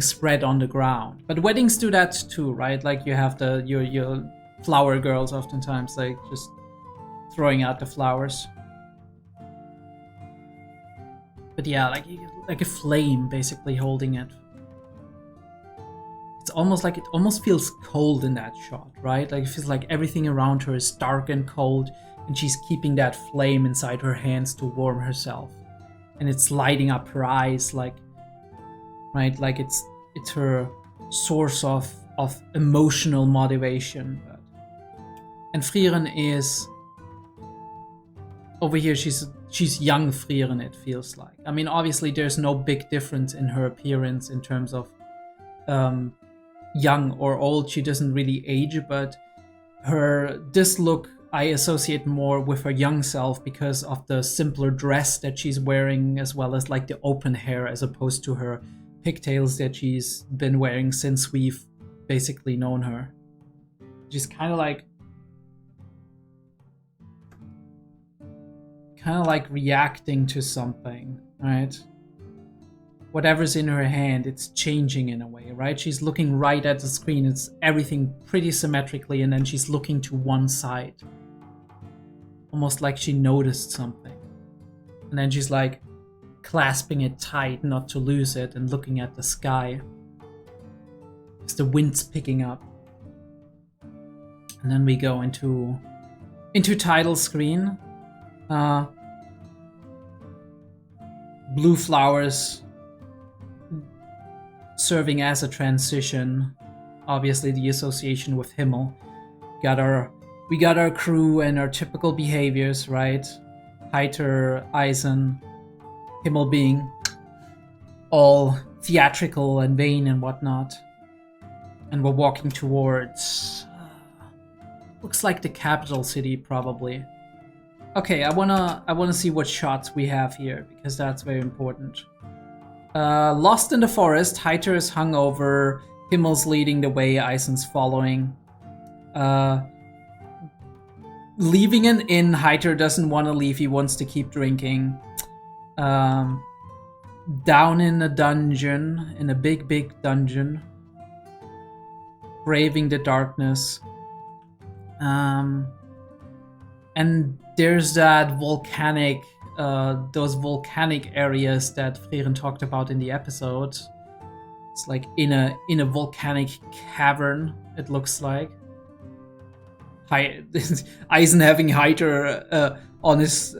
spread on the ground. But weddings do that too, right? Like you have your flower girls oftentimes like just throwing out the flowers. But yeah, like a flame basically holding it. It's almost like it almost feels cold in that shot, right? Like it feels like everything around her is dark and cold, and she's keeping that flame inside her hands to warm herself. And it's lighting up her eyes, like, right? Like it's her source of emotional motivation. And Frieren is over here. She's young Frieren, it feels like. I mean, obviously there's no big difference in her appearance in terms of young or old. She doesn't really age, but this look I associate more with her young self because of the simpler dress that she's wearing, as well as like the open hair, as opposed to her pigtails that she's been wearing since we've basically known her. She's kind of like reacting to something, right? Whatever's in her hand, it's changing in a way, right? She's looking right at the screen. It's everything pretty symmetrically, and then she's looking to one side. Almost like she noticed something. And then she's like clasping it tight not to lose it and looking at the sky as the wind's picking up. And then we go into title screen. Blue flowers serving as a transition. Obviously the association with Himmel. We got our crew and our typical behaviors, right? Heiter, Eisen, Himmel being all theatrical and vain and whatnot. And we're walking towards Looks like the capital city, probably. Okay, I wanna see what shots we have here, because that's very important. Lost in the forest, Heiter is hungover, Himmel's leading the way, Eisen's following. Leaving an inn, Heiter doesn't want to leave, he wants to keep drinking. Down in a dungeon, in a big dungeon. Braving the darkness. And there's that volcanic, those volcanic areas that Frieren talked about in the episode. It's like in a volcanic cavern, it looks like. Eisen having Heiter on his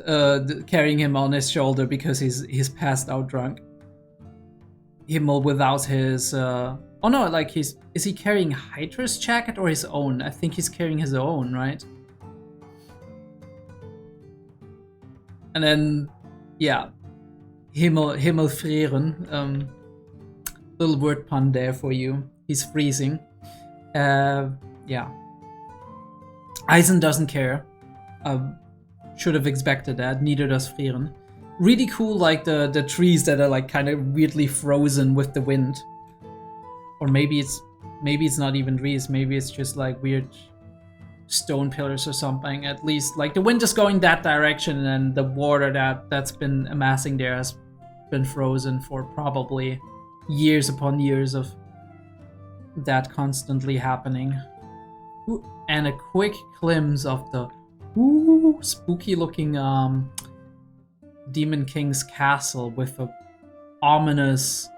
carrying him on his shoulder because he's passed out drunk. Himmel without his oh no, like is he carrying Heiter's jacket or his own? I think he's carrying his own, right? And then yeah, Himmel Frieren. Little word pun there for you. He's freezing. Yeah. Eisen doesn't care. Should have expected that. Neither does Frieren. Really cool, like the trees that are like kind of weirdly frozen with the wind. Or maybe it's not even trees. Maybe it's just like weird stone pillars or something. At least like the wind is going that direction, and the water that's been amassing there has been frozen for probably years upon years of that constantly happening. Ooh, and a quick glimpse of the spooky looking Demon King's castle with a ominous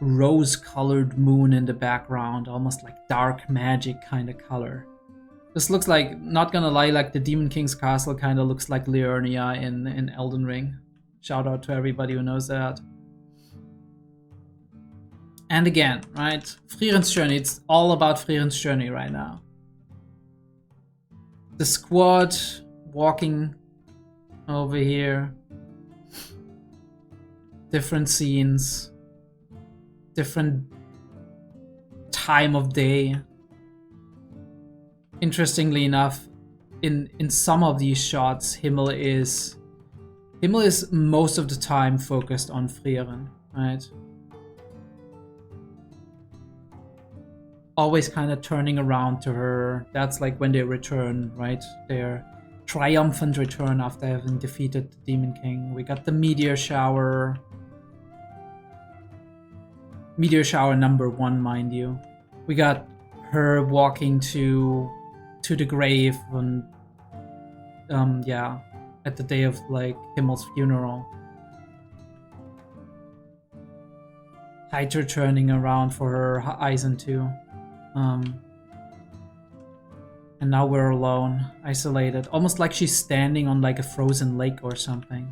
rose-colored moon in the background, almost like dark magic kind of color. This looks like, not gonna lie, like the Demon King's castle kind of looks like Liurnia in Elden Ring. Shout out to everybody who knows that. And again, right, Frieren's journey, it's all about Frieren's journey right now. The squad walking over here. Different scenes. Different time of day. Interestingly enough, in some of these shots, Himmel is most of the time focused on Frieren, right? Always kind of turning around to her. That's like when they return, right? Their triumphant return after having defeated the Demon King. We got the meteor shower. Meteor shower number 1, mind you. We got her walking to the grave and yeah, at the day of like Himmel's funeral. Heiter turning around for her, Eisen too. And now we're alone, isolated, almost like she's standing on like a frozen lake or something.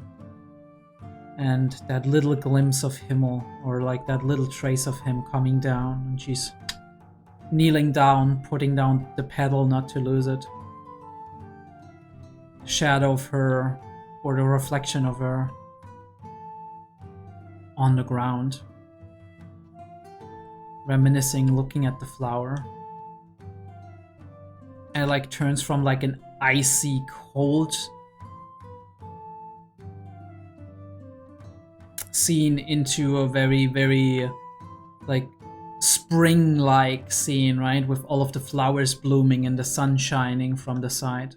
And that little glimpse of Himmel, or like that little trace of him coming down, and she's kneeling down, putting down the pedal not to lose it. Shadow of her, or the reflection of her, on the ground. Reminiscing, looking at the flower. And it like turns from like an icy cold scene into a very, very like spring-like scene, right? With all of the flowers blooming and the sun shining from the side.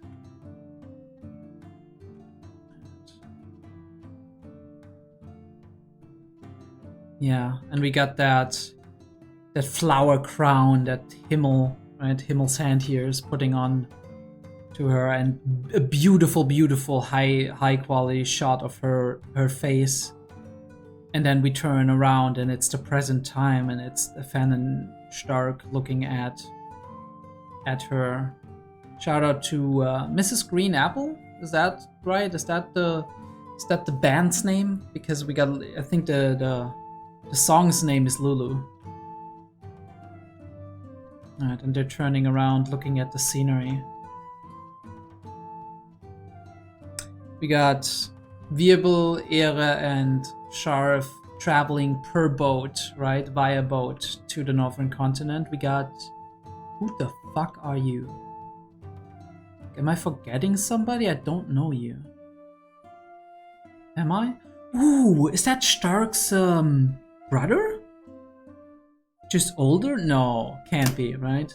Yeah, and we got that flower crown that Himmel, right? Himmel's hand here is putting on to her, and a beautiful, beautiful high quality shot of her face. And then we turn around and it's the present time, and it's Fanon Stark looking at her. Shout out to Mrs. Green Apple. Is that right? Is that the band's name? Because we got, I think the song's name is Lulu. Alright, and they're turning around looking at the scenery. We got Wirbel, Ehre, and Sharf traveling per boat, right? Via boat to the northern continent. We got... Who the fuck are you? Am I forgetting somebody? I don't know you. Am I? Ooh, is that Stark's brother? Just older? No, can't be, right?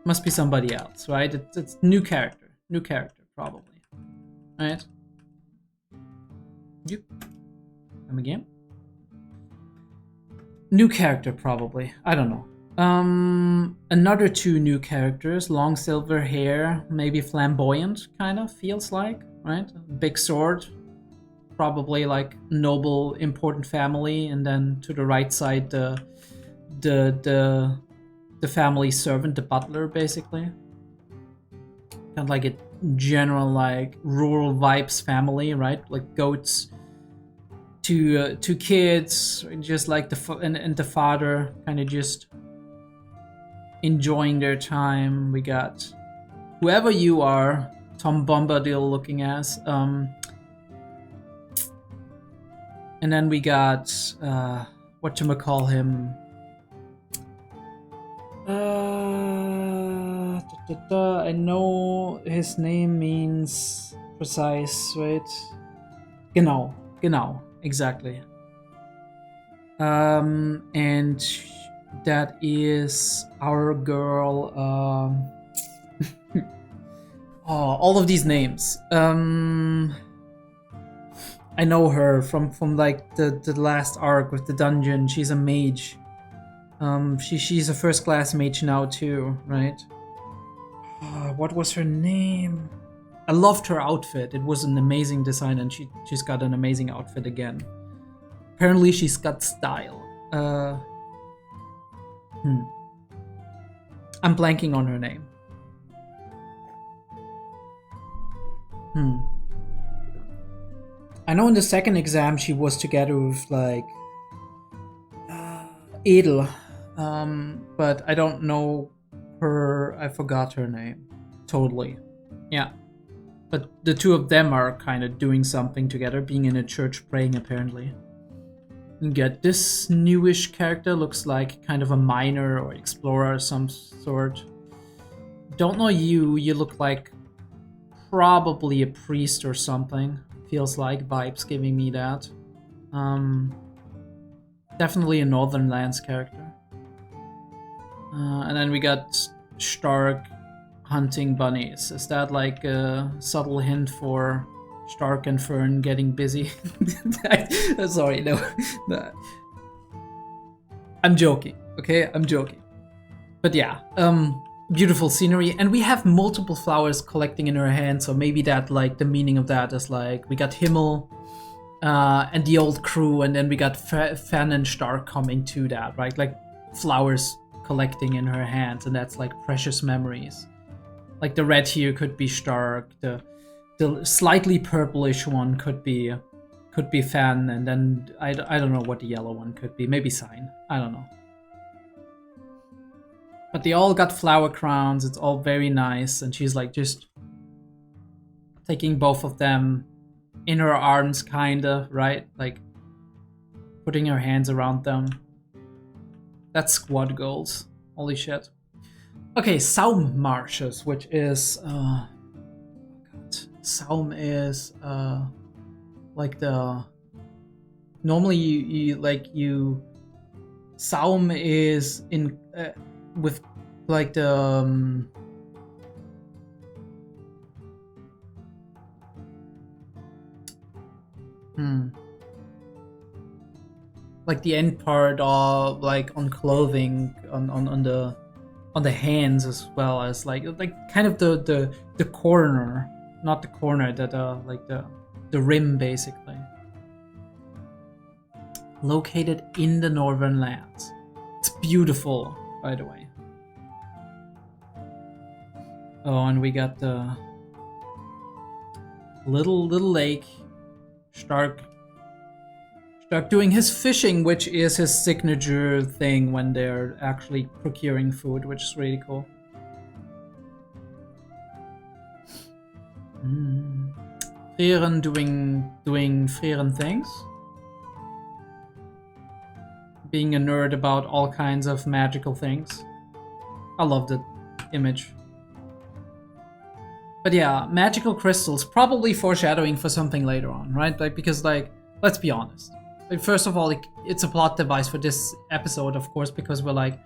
Must be somebody else, right? It's new character. New character, probably. Right? Yep. Come again? New character, probably. I don't know. Another 2 new characters. Long silver hair, maybe flamboyant, kind of feels like, right? Big sword, probably like noble, important family, and then to the right side, the family servant, the butler, basically. Kind of like a general like rural vibes family, right? Like goats. 2 kids, just like the father, kind of just enjoying their time. We got whoever you are, Tom Bombadil looking ass. And then we got whatchamacallhim. I know his name means precise, right? Genau, exactly. And that is our girl. All of these names. I know her from like the last arc with the dungeon. She's a mage. She's a first class mage now too, right? What was her name? I loved her outfit. It was an amazing design, and she's got an amazing outfit again. Apparently, she's got style. I'm blanking on her name. I know in the second exam she was together with like Edel, but I don't know her. I forgot her name totally. Yeah, but the 2 of them are kind of doing something together, being in a church praying apparently. You get this newish character, looks like kind of a miner or explorer of some sort. Don't know you. You look like probably a priest or something. Feels like vibes giving me that. Definitely a Northern Lands character. And then we got Stark hunting bunnies. Is that like a subtle hint for Stark and Fern getting busy? Sorry, no. I'm joking, okay? I'm joking. But yeah, beautiful scenery, and we have multiple flowers collecting in her hand, so maybe that, like, the meaning of that is like we got Himmel and the old crew, and then we got Fan and Stark coming to that, right? Like flowers collecting in her hands, and that's like precious memories. Like the red here could be Stark, the slightly purplish one could be Fan, and then I don't know what the yellow one could be. Maybe Sign. I don't know. But they all got flower crowns. It's all very nice, and she's like just taking both of them in her arms, kinda, right? Like putting her hands around them. That's squad goals. Holy shit. Okay, Saum Marshes, which is Saum is like the normally you Saum is in with like the like the end part of like on clothing on the hands, as well as like kind of the corner, not the corner, that like the rim, basically. Located in the Northern Lands. It's beautiful, by the way. Oh, and we got the little lake. Stark doing his fishing, which is his signature thing when they're actually procuring food, which is really cool. Frieren doing Frieren things. Being a nerd about all kinds of magical things. I love the image. But yeah, magical crystals, probably foreshadowing for something later on, right? Like, because, like, let's be honest. Like, first of all, it's a plot device for this episode, of course, because we're like,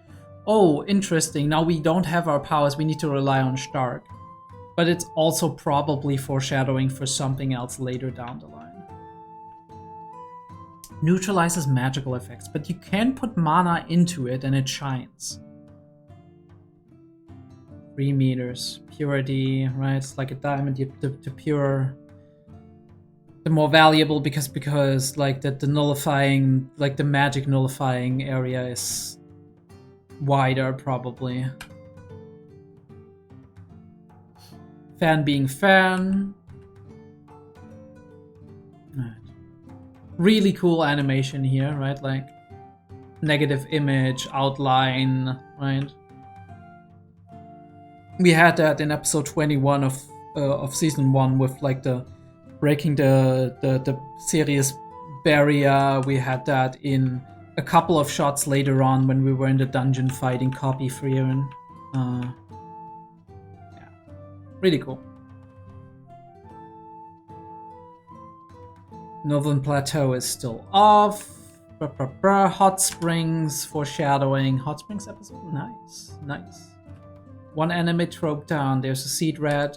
oh, interesting, now we don't have our powers, we need to rely on Stark. But it's also probably foreshadowing for something else later down the line. Neutralizes magical effects, but you can put mana into it and it shines. 3 meters, purity, right? It's like a diamond. The pure, the more valuable because like the nullifying, like the magic nullifying area is wider probably. Fan being fan. Right. Really cool animation here, right? Like negative image, outline, right? We had that in episode 21 of season 1 with like the breaking the serious barrier. We had that in a couple of shots later on when we were in the dungeon fighting Copy Frieren. Yeah, really cool. Northern Plateau is still off. Hot Springs foreshadowing. Hot Springs episode? Nice, nice. One anime trope down, there's a seed red.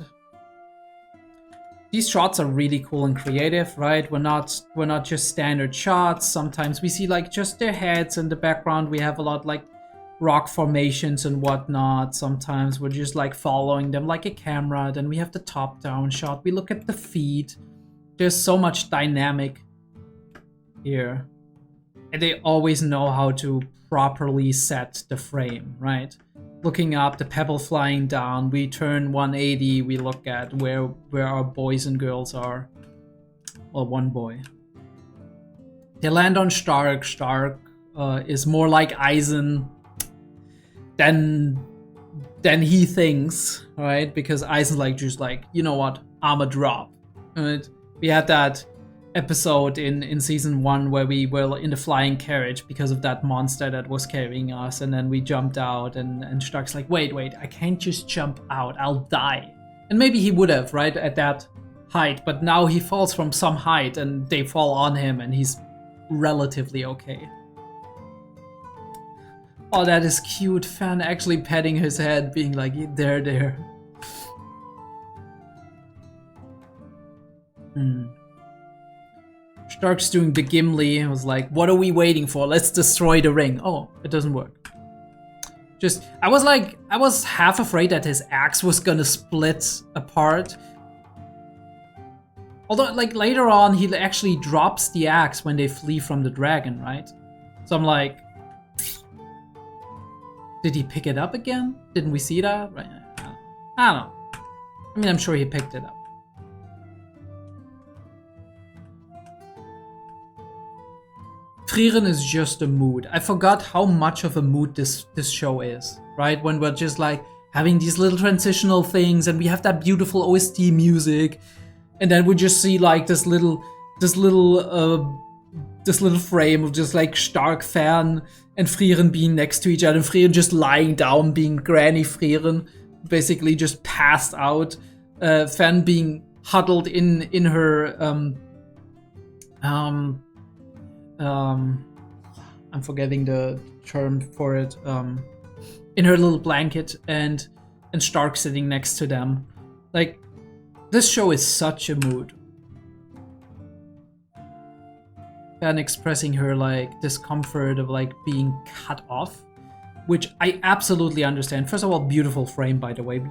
These shots are really cool and creative, right? We're not just standard shots. Sometimes we see like just their heads in the background. We have a lot like rock formations and whatnot. Sometimes we're just like following them like a camera. Then we have the top-down shot. We look at the feet. There's so much dynamic here. And they always know how to properly set the frame, right? Looking up, the pebble flying down, we turn 180, we look at where our boys and girls are. Well, one boy. They land on Stark. Stark is more like Eisen than he thinks, right? Because Eisen's like just like, you know what, armor drop. Right? We had that episode in season 1 where we were in the flying carriage because of that monster that was carrying us, and then we jumped out and Stark's like, wait, I can't just jump out, I'll die. And maybe he would have, right, at that height, but now he falls from some height and they fall on him and he's relatively okay. Oh, that is cute. Fan actually patting his head, being like, there. Stark's doing the Gimli. I was like, what are we waiting for? Let's destroy the ring. Oh, it doesn't work. I was half afraid that his axe was gonna split apart. Although, like, later on, he actually drops the axe when they flee from the dragon, right? So I'm like, did he pick it up again? Didn't we see that? Right? I don't know. I mean, I'm sure he picked it up. Frieren is just a mood. I forgot how much of a mood this show is, right? When we're just like having these little transitional things and we have that beautiful OST music, and then we just see like this little frame of just like Stark Fan and Frieren being next to each other, and Frieren just lying down, being Granny Frieren, basically just passed out. Fan being huddled in her I'm forgetting the term for it. In her little blanket, and Stark sitting next to them. Like, this show is such a mood. And expressing her like discomfort of like being cut off, which I absolutely understand. First of all, beautiful frame, by the way.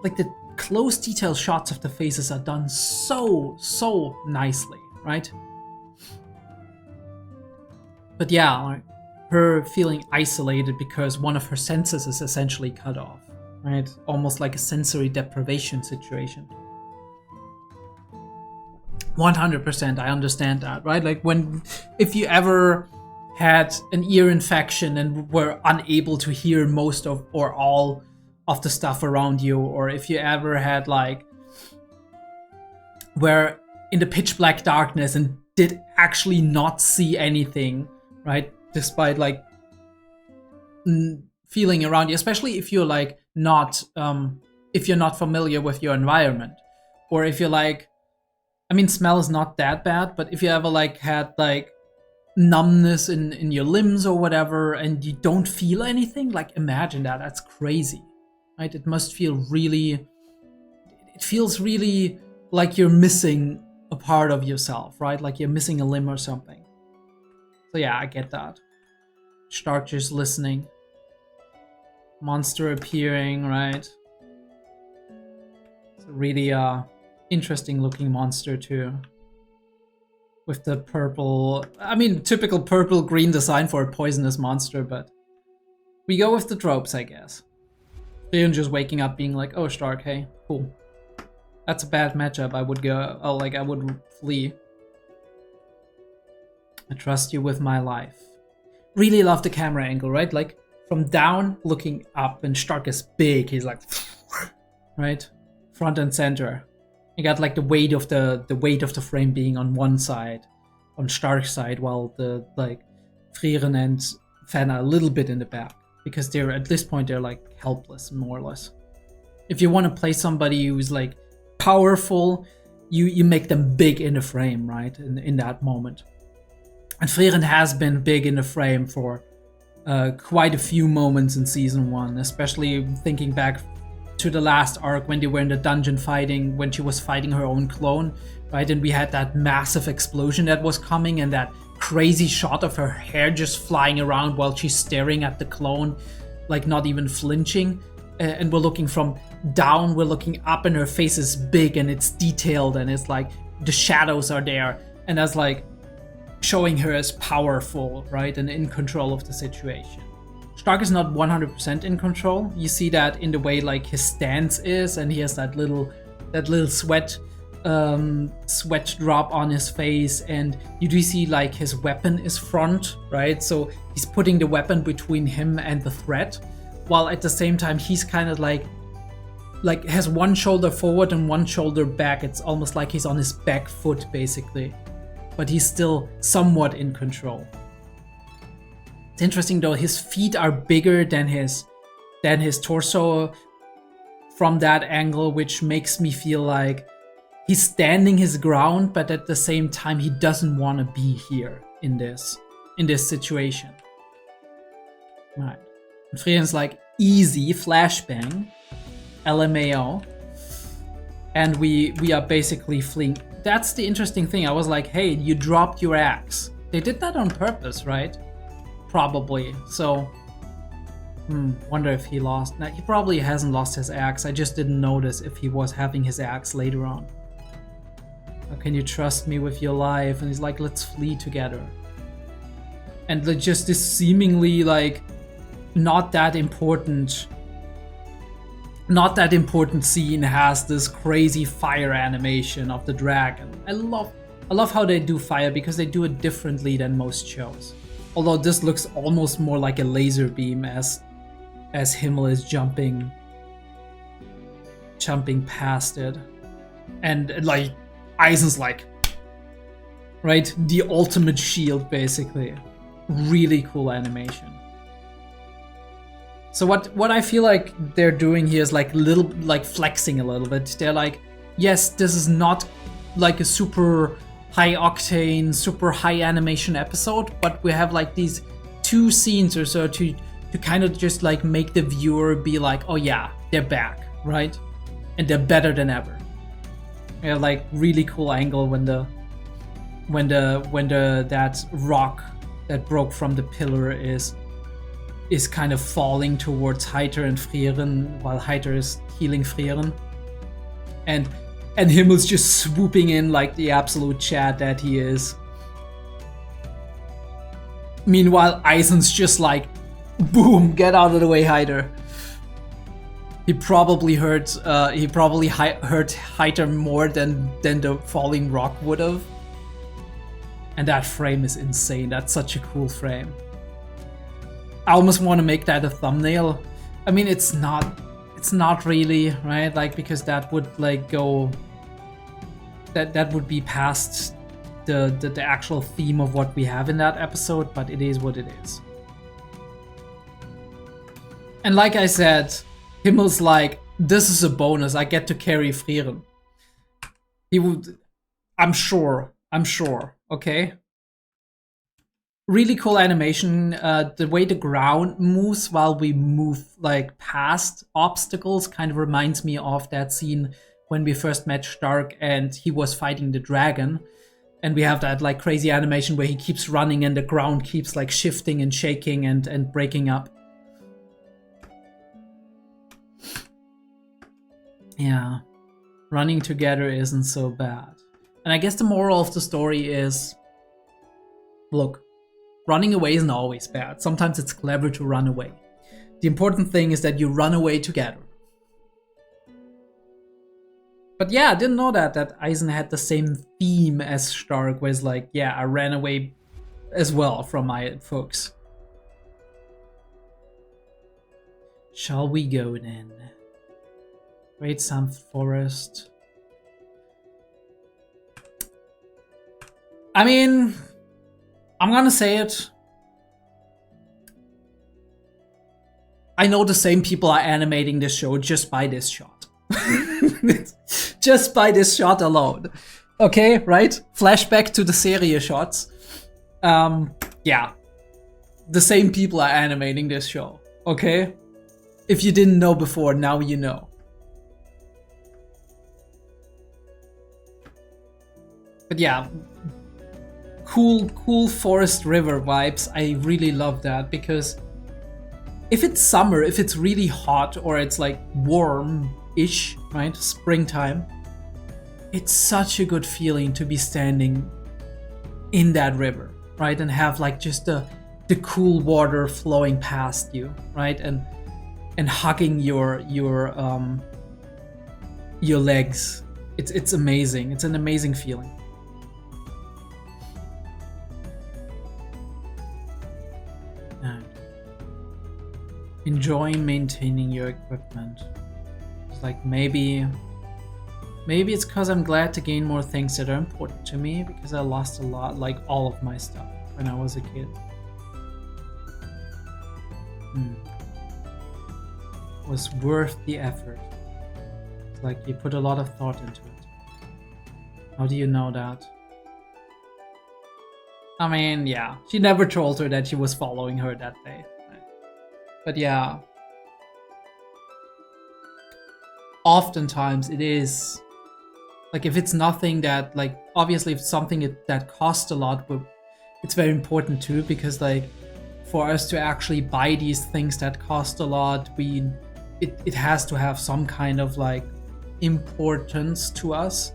Like, the close detail shots of the faces are done so nicely, right? But yeah, like, her feeling isolated because one of her senses is essentially cut off, right? Almost like a sensory deprivation situation. 100%, I understand that, right? Like, if you ever had an ear infection and were unable to hear most of or all of the stuff around you, or if you ever had like, were in the pitch black darkness and did actually not see anything, right? Despite feeling around you, especially if you're like not, if you're not familiar with your environment, or if you're like, I mean, smell is not that bad, but if you ever like had like numbness in your limbs or whatever, and you don't feel anything, like imagine that. That's crazy, right? It must feel really, it feels really like you're missing a part of yourself, right? Like you're missing a limb or something. So yeah, I get that. Stark just listening. Monster appearing, right? It's a really interesting looking monster too. With the purple, I mean, typical purple green design for a poisonous monster, but we go with the tropes, I guess. Frieren just waking up being like, oh, Stark, hey, cool. That's a bad matchup. I would go, oh, like I would flee. I trust you with my life. Really love the camera angle, right? Like from down looking up, and Stark is big. He's like, right, front and center. You got like the weight of the frame being on one side, on Stark's side, while the like Frieren and Fan are a little bit in the back, because they're at this point they're like helpless more or less. If you want to play somebody who's like powerful, you make them big in the frame, right? In that moment. And Frieren has been big in the frame for quite a few moments in season 1, especially thinking back to the last arc when they were in the dungeon fighting, when she was fighting her own clone, right? And we had that massive explosion that was coming, and that crazy shot of her hair just flying around while she's staring at the clone, like not even flinching. And we're looking from down, we're looking up, and her face is big and it's detailed, and it's like the shadows are there, and that's like showing her as powerful, right? And in control of the situation. Stark is not 100% in control. You see that in the way like his stance is, and he has that little sweat drop on his face, and you do see like his weapon is front, right? So he's putting the weapon between him and the threat, while at the same time he's kind of like has one shoulder forward and one shoulder back. It's almost like he's on his back foot basically, but he's still somewhat in control. It's interesting though, his feet are bigger than his torso from that angle, which makes me feel like he's standing his ground, but at the same time he doesn't want to be here in this situation. Right. And Frieren's like, easy flashbang, LMAO, and we are basically fleeing. That's the interesting thing. I was like, hey, you dropped your axe. They did that on purpose, right? Probably. So, wonder if he lost. Now, he probably hasn't lost his axe. I just didn't notice if he was having his axe later on. How can you trust me with your life? And he's like, let's flee together. And just this seemingly like not that important scene has this crazy fire animation of the dragon. I love how they do fire, because they do it differently than most shows. Although this looks almost more like a laser beam as Himmel is jumping past it. And like Eisen's like, right? The ultimate shield basically. Really cool animation. So what I feel like they're doing here is like flexing a little bit. They're like, yes, this is not like a super high octane, super high animation episode, but we have like these 2 scenes or so to kind of just like make the viewer be like, oh yeah, they're back, right? And they're better than ever. Yeah, like really cool angle when that rock that broke from the pillar is kind of falling towards Heiter and Frieren, while Heiter is healing Frieren. And Himmel's just swooping in like the absolute Chad that he is. Meanwhile, Eisen's just like, boom, get out of the way, Heiter. He probably hurt Heiter more than the falling rock would have. And that frame is insane. That's such a cool frame. I almost want to make that a thumbnail. I mean, it's not really, right? Like, because that would like go, that would be past the actual theme of what we have in that episode, but it is what it is. And like I said, Himmel's like, this is a bonus. I get to carry Frieren. He would, I'm sure, okay? Really cool animation. The way the ground moves while we move like past obstacles kind of reminds me of that scene when we first met 𝕥𝕤 and he was fighting the dragon. And we have that like crazy animation where he keeps running and the ground keeps like shifting and shaking and breaking up. Yeah, running together isn't so bad. And I guess the moral of the story is, look, running away isn't always bad. Sometimes it's clever to run away. The important thing is that you run away together. But yeah, I didn't know that Eisen had the same theme as 𝕥𝕤, where it's like, yeah, I ran away as well from my folks. Shall we go then? Great Sun Forest. I mean, I'm gonna say it. I know the same people are animating this show just by this shot. Just by this shot alone. Okay, right? Flashback to the serie shots. Yeah. The same people are animating this show. Okay? If you didn't know before, now you know. But yeah, cool forest river vibes. I really love that because if it's summer, if it's really hot or it's like warm-ish, right, springtime, it's such a good feeling to be standing in that river, right, and have like just the cool water flowing past you, right, and hugging your legs. It's amazing. It's an amazing feeling. Enjoy maintaining your equipment. It's like maybe it's because I'm glad to gain more things that are important to me because I lost a lot, like all of my stuff when I was a kid. It was worth the effort. It's like you put a lot of thought into it. How do you know that? I mean, yeah, she never told her that she was following her that day. But yeah, oftentimes it is, like if it's nothing that, like obviously if it's something that costs a lot, but it's very important too, because like for us to actually buy these things that cost a lot, it has to have some kind of like importance to us.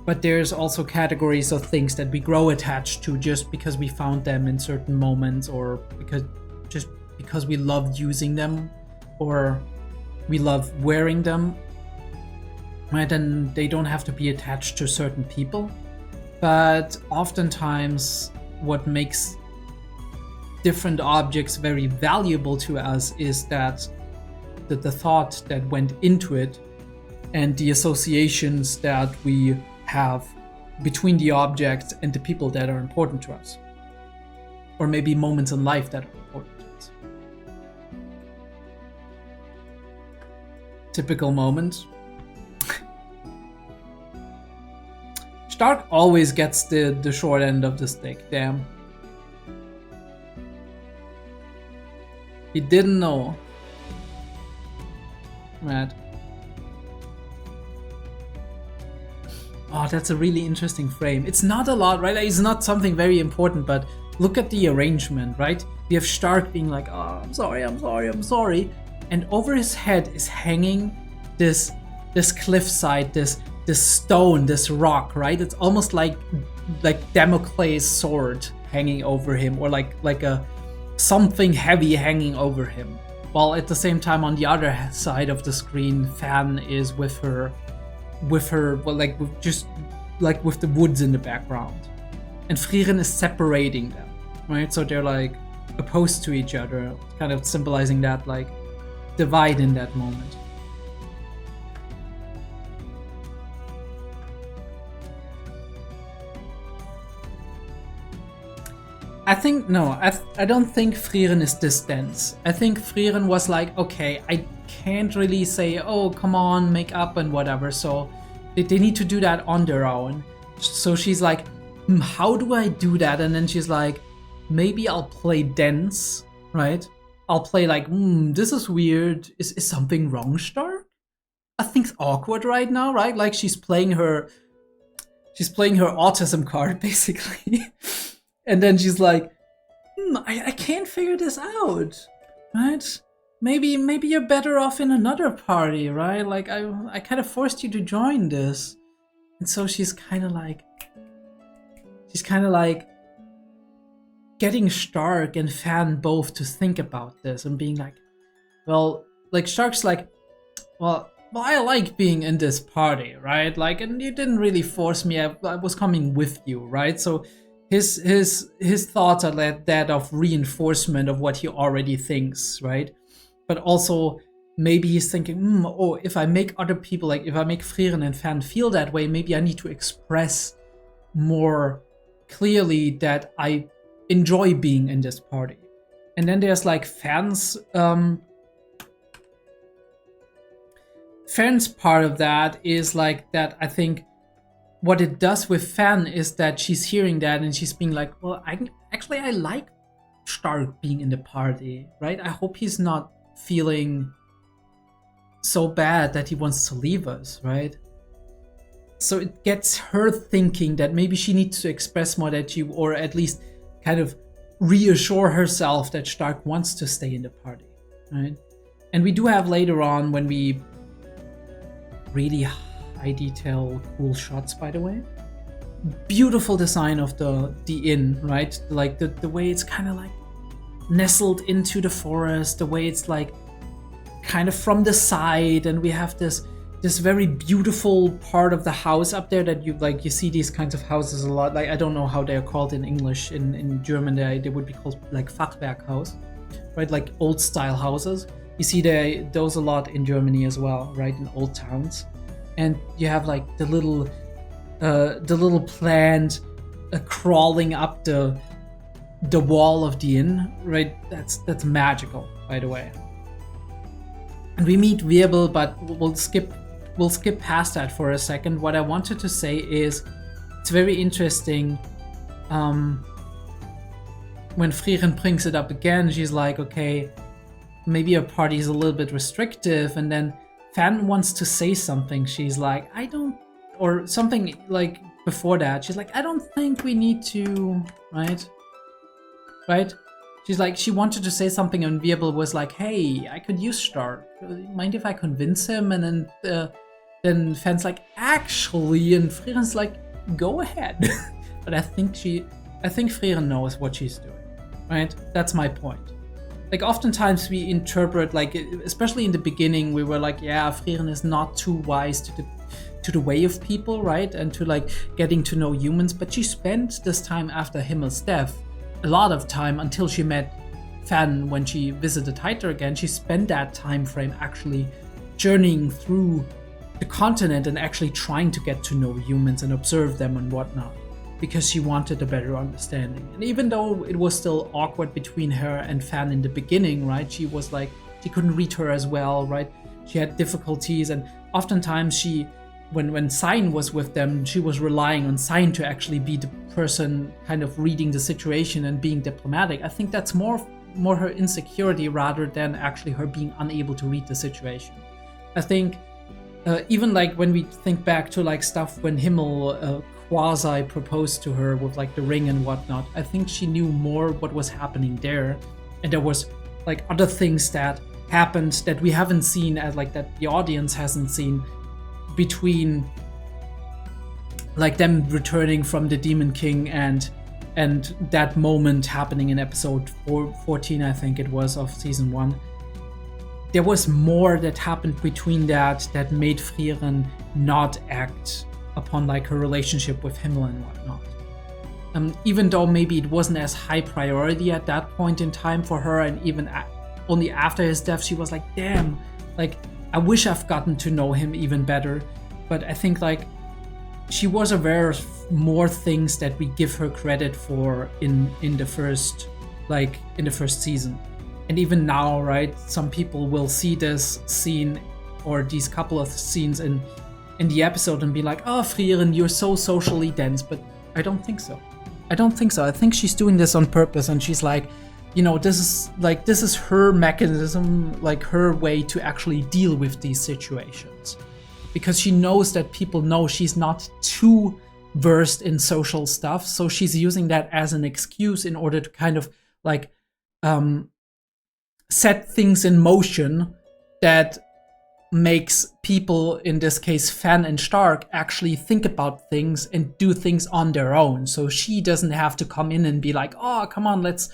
But there's also categories of things that we grow attached to just because we found them in certain moments or because we loved using them or we love wearing them, right? And they don't have to be attached to certain people. But oftentimes what makes different objects very valuable to us is that the thought that went into it and the associations that we have between the objects and the people that are important to us, or maybe moments in life that are important to us. Typical moment. 𝕥𝕤 always gets the short end of the stick, damn. He didn't know. Right. Oh, that's a really interesting frame. It's not a lot, right? It's not something very important, but look at the arrangement, right? We have 𝕥𝕤 being like, oh, I'm sorry. And over his head is hanging this cliffside, this stone, this rock, right? It's almost like Damocles' sword hanging over him, or like a something heavy hanging over him. While at the same time, on the other side of the screen, Fan is with her, well, with the woods in the background, and Frieren is separating them, right? So they're like opposed to each other, kind of symbolizing that like divide in that moment. I think, no, I don't think Frieren is this dense. I think Frieren was like, okay, I can't really say, oh, come on, make up and whatever. So they need to do that on their own. So she's like, how do I do that? And then she's like, maybe I'll play dense, right? I'll play like, this is weird. Is something wrong, Stark? I think's awkward right now, right? Like she's playing her autism card, basically. And then she's like, I can't figure this out, right? Maybe you're better off in another party, right? Like I kind of forced you to join this. And so she's kind of like getting Stark and Fan both to think about this and being like, well, like Stark's like, well, I like being in this party, right? Like, and you didn't really force me. I was coming with you, right? So his thoughts are like that of reinforcement of what he already thinks, right? But also maybe he's thinking, oh, if I make other people, like if I make Frieren and Fan feel that way, maybe I need to express more clearly that I enjoy being in this party. And then there's like Fan's part of that is like that. I think what it does with Fan is that she's hearing that and she's being like, well, I like Stark being in the party, right? I hope he's not feeling so bad that he wants to leave us, right? So it gets her thinking that maybe she needs to express more that she, or at least kind of reassure herself that Stark wants to stay in the party, right? And we do have later on, when we really high detail, cool shots, by the way. Beautiful design of the inn, right? Like the way it's kind of like nestled into the forest, the way it's like kind of from the side, and we have this very beautiful part of the house up there that you see these kinds of houses a lot. Like I don't know how they're called in English. In German they would be called like Fachwerkhaus, right? Like old style houses. You see those a lot in Germany as well, right? In old towns. And you have like the little plant crawling up the wall of the inn, right? That's magical, by the way. And we meet Wirbel, but we'll skip past that for a second. What I wanted to say is it's very interesting. When Frieren brings it up again, she's like, okay, maybe your party is a little bit restrictive, and then Fan wants to say something. She's like, I don't, or something like before that. She's like, I don't think we need to, right? She's like, she wanted to say something, and Wirbel was like, hey, I could use Stark. Mind if I convince him? And then Fan's like, actually, and Frieren's like, go ahead. But I think Frieren knows what she's doing, right? That's my point. Like oftentimes we interpret, like especially in the beginning, we were like, yeah, Frieren is not too wise to the way of people, right? And to like getting to know humans. But she spent this time after Himmel's death, a lot of time until she met Fan when she visited Hyder again. She spent that time frame actually journeying through the continent and actually trying to get to know humans and observe them and whatnot, because she wanted a better understanding. And even though it was still awkward between her and Fan in the beginning, right? She was like, she couldn't read her as well, right? She had difficulties, and oftentimes when Sign was with them, she was relying on Sign to actually be the person kind of reading the situation and being diplomatic. I think that's more her insecurity rather than actually her being unable to read the situation. I think even like when we think back to like stuff when Himmel quasi proposed to her with like the ring and whatnot, I think she knew more what was happening there, and there was like other things that happened that we haven't seen, as like that the audience hasn't seen, between like them returning from the Demon King and that moment happening in episode 14, I think it was, of season 1. There was more that happened between that made Frieren not act upon like her relationship with Himmel and whatnot. Even though maybe it wasn't as high priority at that point in time for her, and even only after his death, she was like, damn, like I wish I've gotten to know him even better. But I think like she was aware of more things that we give her credit for in the first season. And even now, right, some people will see this scene or these couple of scenes in the episode and be like, oh, Frieren, you're so socially dense. But I don't think so. I don't think so. I think she's doing this on purpose, and she's like, you know, this is her mechanism, like her way to actually deal with these situations. Because she knows that people know she's not too versed in social stuff, so she's using that as an excuse in order to kind of like set things in motion that makes people, in this case Fan and Stark, actually think about things and do things on their own. So she doesn't have to come in and be like, oh, come on, let's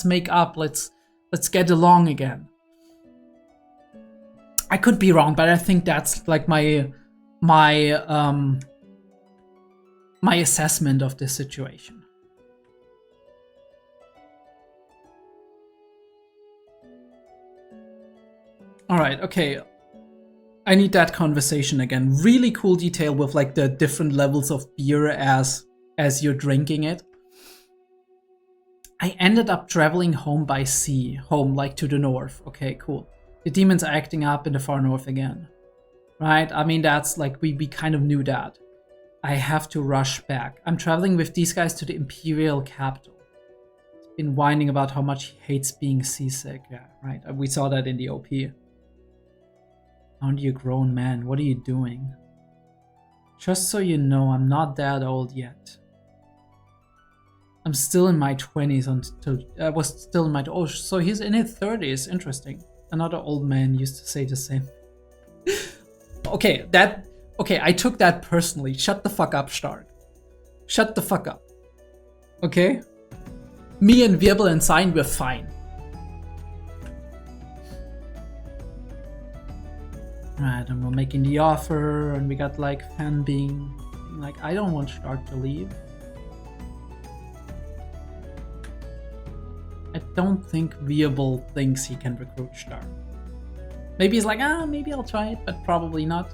make up, let's get along again. I could be wrong, but I think that's like my assessment of this situation. All right, okay. I need that conversation again. Really cool detail with like the different levels of beer as you're drinking it. I ended up traveling home by sea, home like to the north. Okay, cool. The demons are acting up in the far north again, right? I mean, that's like, we kind of knew that. I have to rush back. I'm traveling with these guys to the Imperial capital. He's been whining about how much he hates being seasick. Yeah, right. We saw that in the OP. Aren't you a grown man? What are you doing? Just so you know, I'm not that old yet. I'm still in my 20s until I was still in my, oh, so he's in his 30s. Interesting. Another old man used to say the same. Okay, I took that personally. Shut the fuck up, Stark. Shut the fuck up. Okay? Me and Wirbel and Sign were fine. Right, and we're making the offer, and we got like Fan being like, I don't want Stark to leave. I don't think Wirbel thinks he can recruit Stark. Maybe he's like, maybe I'll try it, but probably not.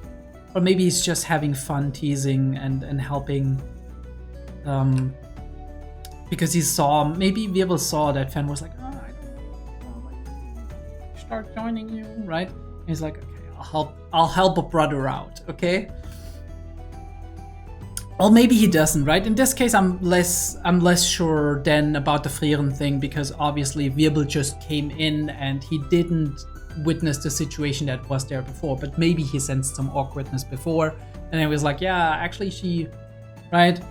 Or maybe he's just having fun teasing and helping. Because he saw, maybe Wirbel saw that Fan was like, I don't like Stark joining you, right? And he's like, okay, I'll help a brother out, okay? Or maybe he doesn't, right? In this case, I'm less sure than about the Frieren thing, because obviously Wirbel just came in and he didn't witness the situation that was there before, but maybe he sensed some awkwardness before, and it was like, yeah, actually she, right?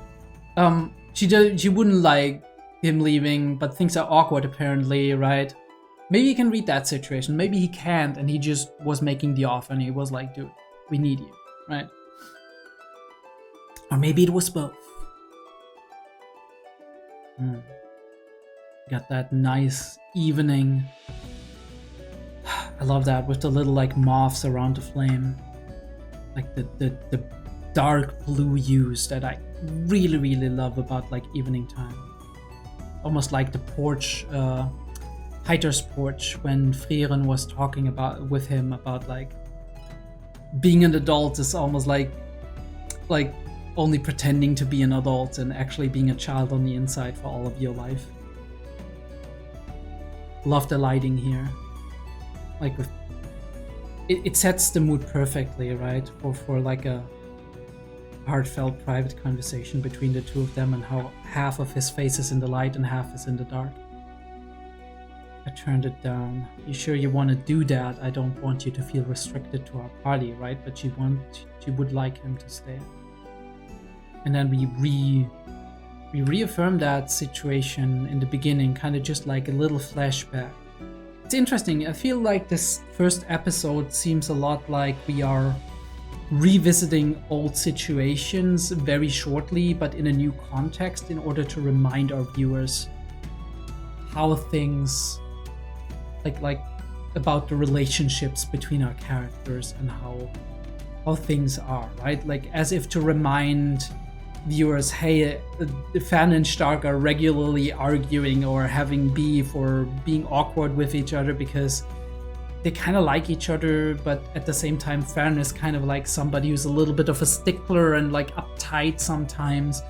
She wouldn't like him leaving, but things are awkward apparently, right? Maybe he can read that situation. Maybe he can't, and he just was making the offer, and he was like, dude, we need you, right? Or maybe it was both. Got that nice evening. I love that with the little like moths around the flame. Like the dark blue hues that I really, really love about like evening time. Almost like the porch, Heiter's porch, when Frieren was talking with him about like being an adult is almost like only pretending to be an adult and actually being a child on the inside for all of your life. Love the lighting here. Like with it sets the mood perfectly, right? For like a heartfelt private conversation between the two of them, and how half of his face is in the light and half is in the dark. I turned it down. You sure you want to do that? I don't want you to feel restricted to our party, right? But she would like him to stay. And then we reaffirmed that situation in the beginning, kind of just like a little flashback. It's interesting. I feel like this first episode seems a lot like we are revisiting old situations very shortly, but in a new context, in order to remind our viewers how things like about the relationships between our characters and how things are, right? Like as if to remind viewers, hey, Fan and Stark are regularly arguing or having beef or being awkward with each other because they kind of like each other, but at the same time Fan is kind of like somebody who's a little bit of a stickler and like uptight sometimes,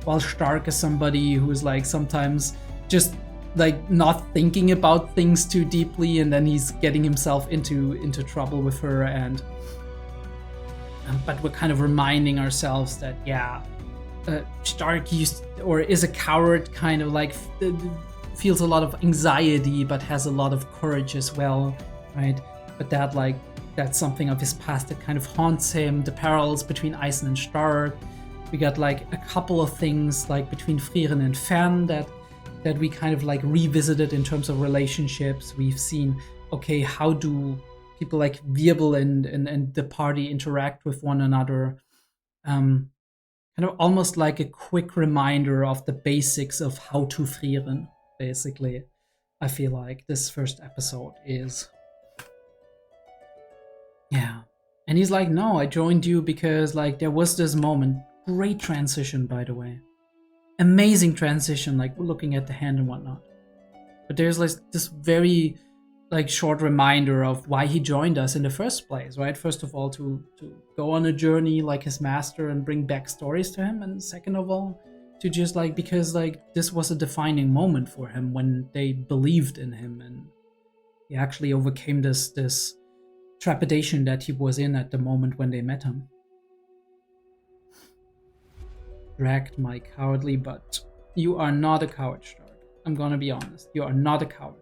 while Stark is somebody who's like sometimes just like not thinking about things too deeply, and then he's getting himself into trouble with her, and but we're kind of reminding ourselves that Stark is a coward, kind of like feels a lot of anxiety but has a lot of courage as well, right? But that's something of his past that kind of haunts him. The parallels between Eisen and Stark. We got like a couple of things like between Frieren and Fan that we kind of like revisited in terms of relationships. We've seen, okay, how do people like Wirbel and the party interact with one another? Kind of almost like a quick reminder of the basics of how to Frieren, basically. I feel like this first episode is. Yeah. And he's like, no, I joined you because like there was this moment. Great transition, by the way. Amazing transition, like looking at the hand and whatnot. But there's like this very like short reminder of why he joined us in the first place, right? First of all, to go on a journey like his master and bring back stories to him. And second of all, to just like, because like this was a defining moment for him when they believed in him and he actually overcame this trepidation that he was in at the moment when they met him. Dragged my cowardly butt. You are not a coward, Stark. I'm gonna be honest. You are not a coward.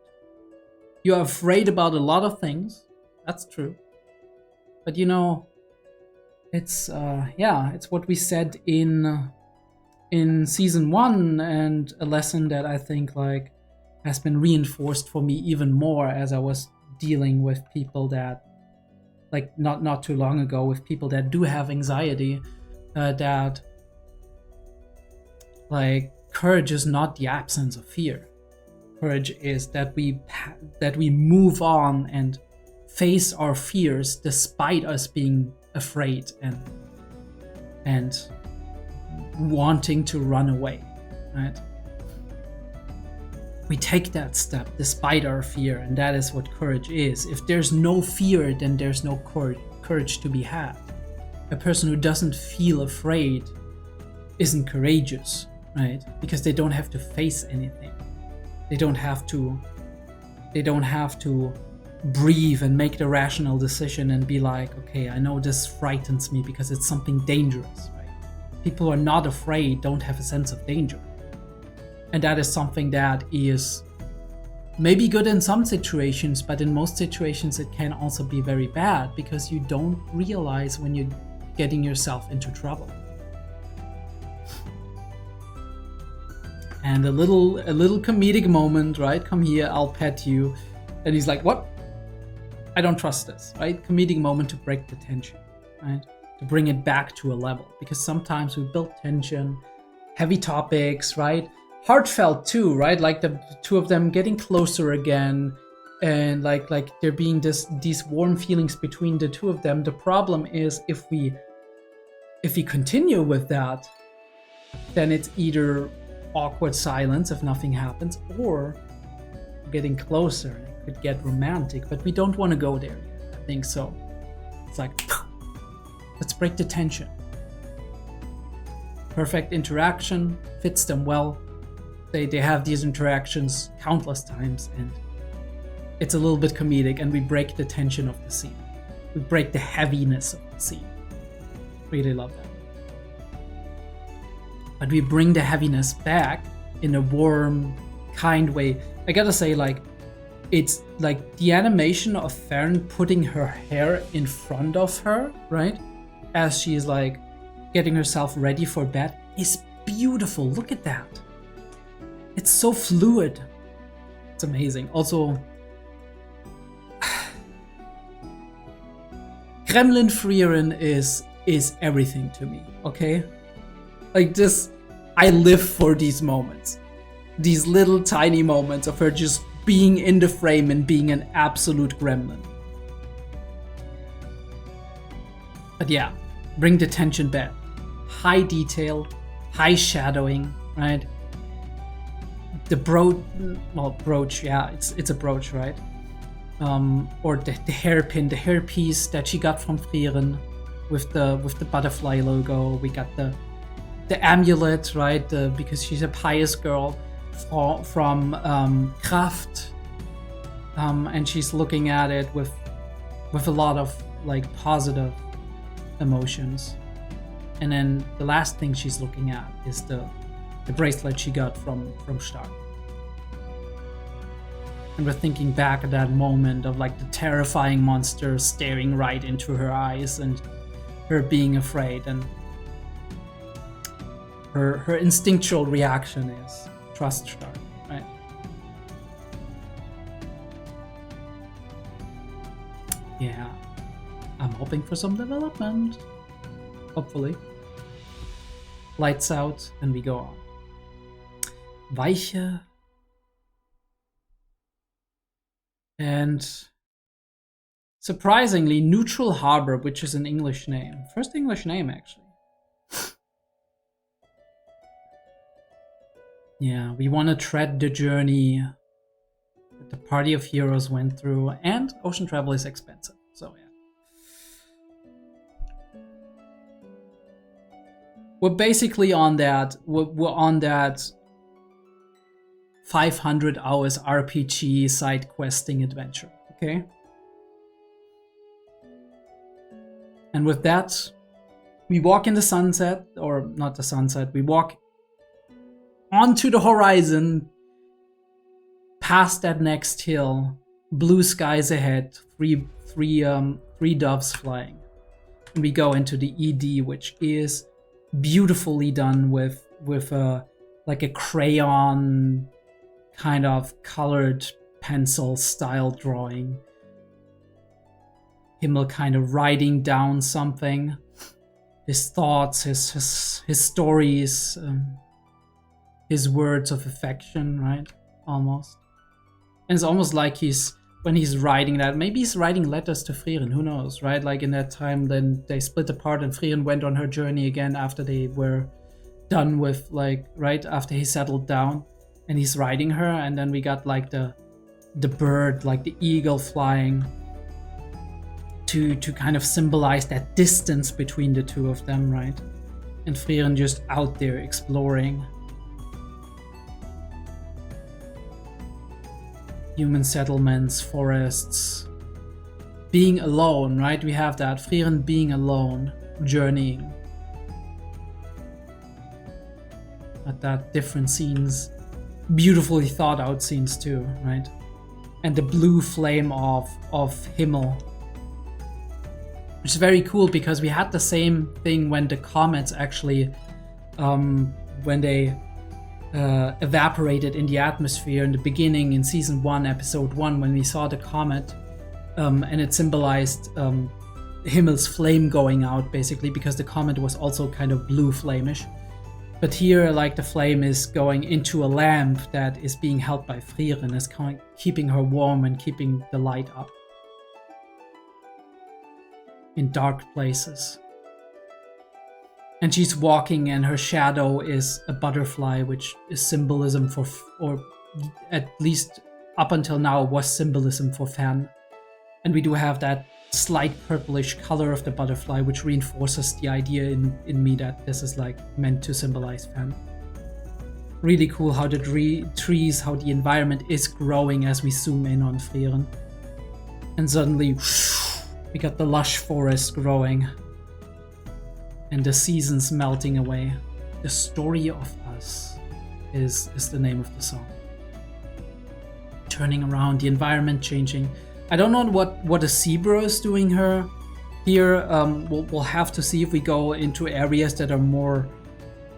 You are afraid about a lot of things. That's true. But you know, it's it's what we said in season 1, and a lesson that I think like has been reinforced for me even more as I was dealing with people that like not too long ago with people that do have anxiety, that like courage is not the absence of fear. Courage is that we move on and face our fears despite us being afraid and wanting to run away, right? We take that step despite our fear, and that is what courage is. If there's no fear, then there's no courage to be had. A person who doesn't feel afraid isn't courageous, right? Because they don't have to face anything. They don't have to breathe and make the rational decision and be like, okay, I know this frightens me because it's something dangerous, right? People who are not afraid don't have a sense of danger. And that is something that is maybe good in some situations, but in most situations it can also be very bad because you don't realize when you're getting yourself into trouble. And a little comedic moment, right? Come here, I'll pet you. And he's like, what? I don't trust this, right? Comedic moment to break the tension, right? To bring it back to a level. Because sometimes we build tension, heavy topics, right? Heartfelt too, right? Like the two of them getting closer again. And like there being these warm feelings between the two of them. The problem is if we continue with that, then it's either awkward silence if nothing happens, or getting closer. It could get romantic, but we don't want to go there yet, I think so. It's like, let's break the tension. Perfect interaction, fits them well. They have these interactions countless times, and it's a little bit comedic, and we break the tension of the scene. We break the heaviness of the scene. Really love that. But we bring the heaviness back in a warm, kind way. I gotta say, like, it's like the animation of Frieren putting her hair in front of her, right? As she's like getting herself ready for bed is beautiful. Look at that. It's so fluid. It's amazing. Also, Gremlin Frieren is everything to me, okay? Like this, I live for these moments. These little tiny moments of her just being in the frame and being an absolute gremlin. But yeah, bring the tension back. High detail, high shadowing, right? The brooch, yeah, it's a brooch, right? Or the hairpin, the hairpiece that she got from Frieren with the butterfly logo. We got the amulet, right? Because she's a pious girl. from Kraft, and she's looking at it with a lot of like positive emotions. And then the last thing she's looking at is the bracelet she got from Stark. And we're thinking back at that moment of like the terrifying monster staring right into her eyes and her being afraid, and her instinctual reaction is trust Stark, right? Yeah, I'm hoping for some development. Hopefully. Lights out and we go on. Weiche. And surprisingly, Neutral Harbor, which is an English name. First English name, actually. Yeah, we want to tread the journey that the party of heroes went through, and ocean travel is expensive, so yeah. We're basically on that, we're on that 500 hours RPG side questing adventure, okay? And with that, we walk in the sunset, or not the sunset, we walk onto the horizon, past that next hill, blue skies ahead, three doves flying. And we go into the ED, which is beautifully done with like a crayon kind of colored pencil style drawing. Himmel kind of writing down something, his thoughts, his stories, his words of affection, right? Almost. And it's almost like when he's writing that, maybe he's writing letters to Frieren, who knows, right? Like in that time, then they split apart and Frieren went on her journey again after they were done with, like, right after he settled down, and he's writing her, and then we got like the bird, like the eagle flying to kind of symbolize that distance between the two of them, right? And Frieren just out there exploring. Human settlements, forests, being alone, right? We have that, Frieren being alone, journeying. At that, different scenes, beautifully thought out scenes too, right? And the blue flame of Himmel, which is very cool because we had the same thing when the comets actually, when they evaporated in the atmosphere in the beginning in season 1, episode 1, when we saw the comet, and it symbolized Himmel's flame going out, basically, because the comet was also kind of blue flamish. But here, like, the flame is going into a lamp that is being held by Frieren, is kind of keeping her warm and keeping the light up in dark places. And she's walking, and her shadow is a butterfly, which is symbolism for, or at least up until now was symbolism for Fan. And we do have that slight purplish color of the butterfly, which reinforces the idea in me that this is like meant to symbolize Fan. Really cool how the trees, how the environment is growing as we zoom in on Frieren. And suddenly, we got the lush forest growing. And the seasons melting away. The Story of Us is the name of the song. Turning around, the environment changing. I don't know what a zebra is doing here. We'll have to see if we go into areas that are more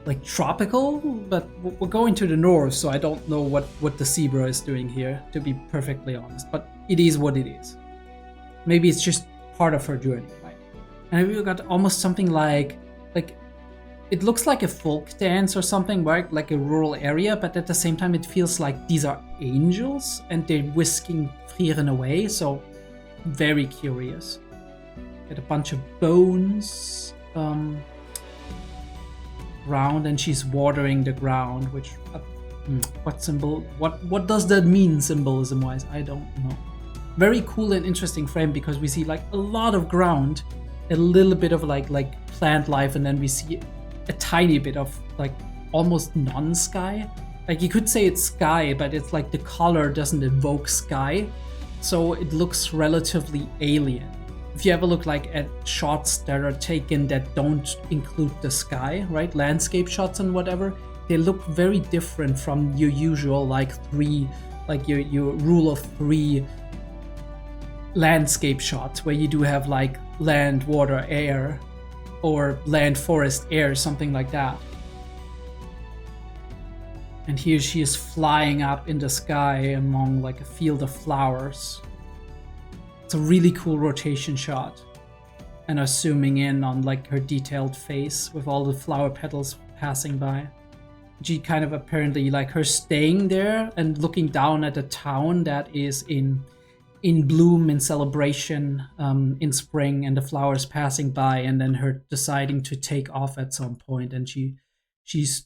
like tropical, but we're going to the north, so I don't know what the zebra is doing here, to be perfectly honest. But it is what it is. Maybe it's just part of her journey, right? And we've got almost something like it looks like a folk dance or something, right? Like a rural area, but at the same time it feels like these are angels and they're whisking Frieren away, so very curious. Get a bunch of bones ground, and she's watering the ground, which what does that mean symbolism wise? I don't know. Very cool and interesting frame because we see like a lot of ground, a little bit of like plant life, and then we see a tiny bit of like almost non-sky, like you could say it's sky, but it's like the color doesn't evoke sky, so it looks relatively alien. If you ever look like at shots that are taken that don't include the sky, right, landscape shots and whatever, they look very different from your usual like your rule of 3 landscape shots, where you do have like land, water, air, or land, forest, air, something like that. And here she is flying up in the sky among like a field of flowers. It's a really cool rotation shot. And are zooming in on like her detailed face with all the flower petals passing by. She kind of apparently like her staying there and looking down at a town that is in bloom, in celebration, in spring, and the flowers passing by, and then her deciding to take off at some point, and she's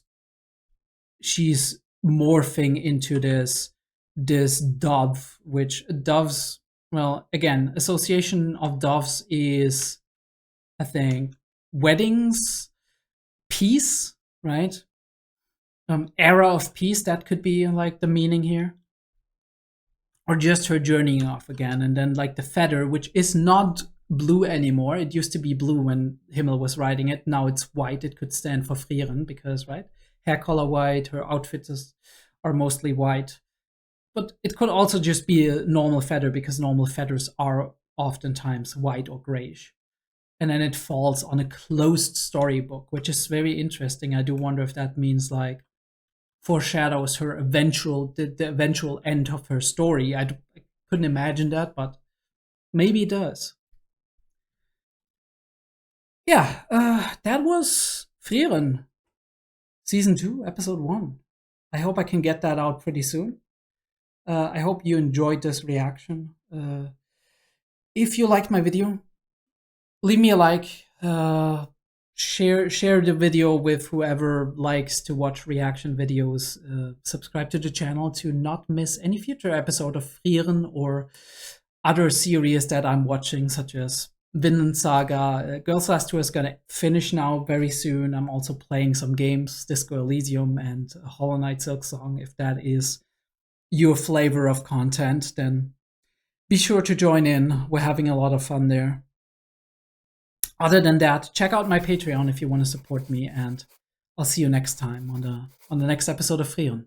morphing into this dove, which doves, well, again, association of doves is, I think, weddings, peace, right? Era of peace, that could be like the meaning here. Or just her journeying off again. And then like the feather, which is not blue anymore. It used to be blue when Himmel was writing it. Now it's white. It could stand for Frieren because, right? Hair color white, her outfits are mostly white. But it could also just be a normal feather because normal feathers are oftentimes white or grayish. And then it falls on a closed storybook, which is very interesting. I do wonder if that means like foreshadows her the eventual end of her story. I couldn't imagine that, but maybe it does. Yeah, that was Frieren, Season 2, Episode 1. I hope I can get that out pretty soon. I hope you enjoyed this reaction. If you liked my video, leave me a like. Share the video with whoever likes to watch reaction videos. Subscribe to the channel to not miss any future episode of Frieren or other series that I'm watching, such as Vinland Saga. Girls Last Tour is gonna finish now very soon. I'm also playing some games, Disco Elysium and Hollow Knight Silksong. If that is your flavor of content, then be sure to join in. We're having a lot of fun there. Other than that, check out my Patreon if you want to support me, and I'll see you next time on the next episode of Frieren.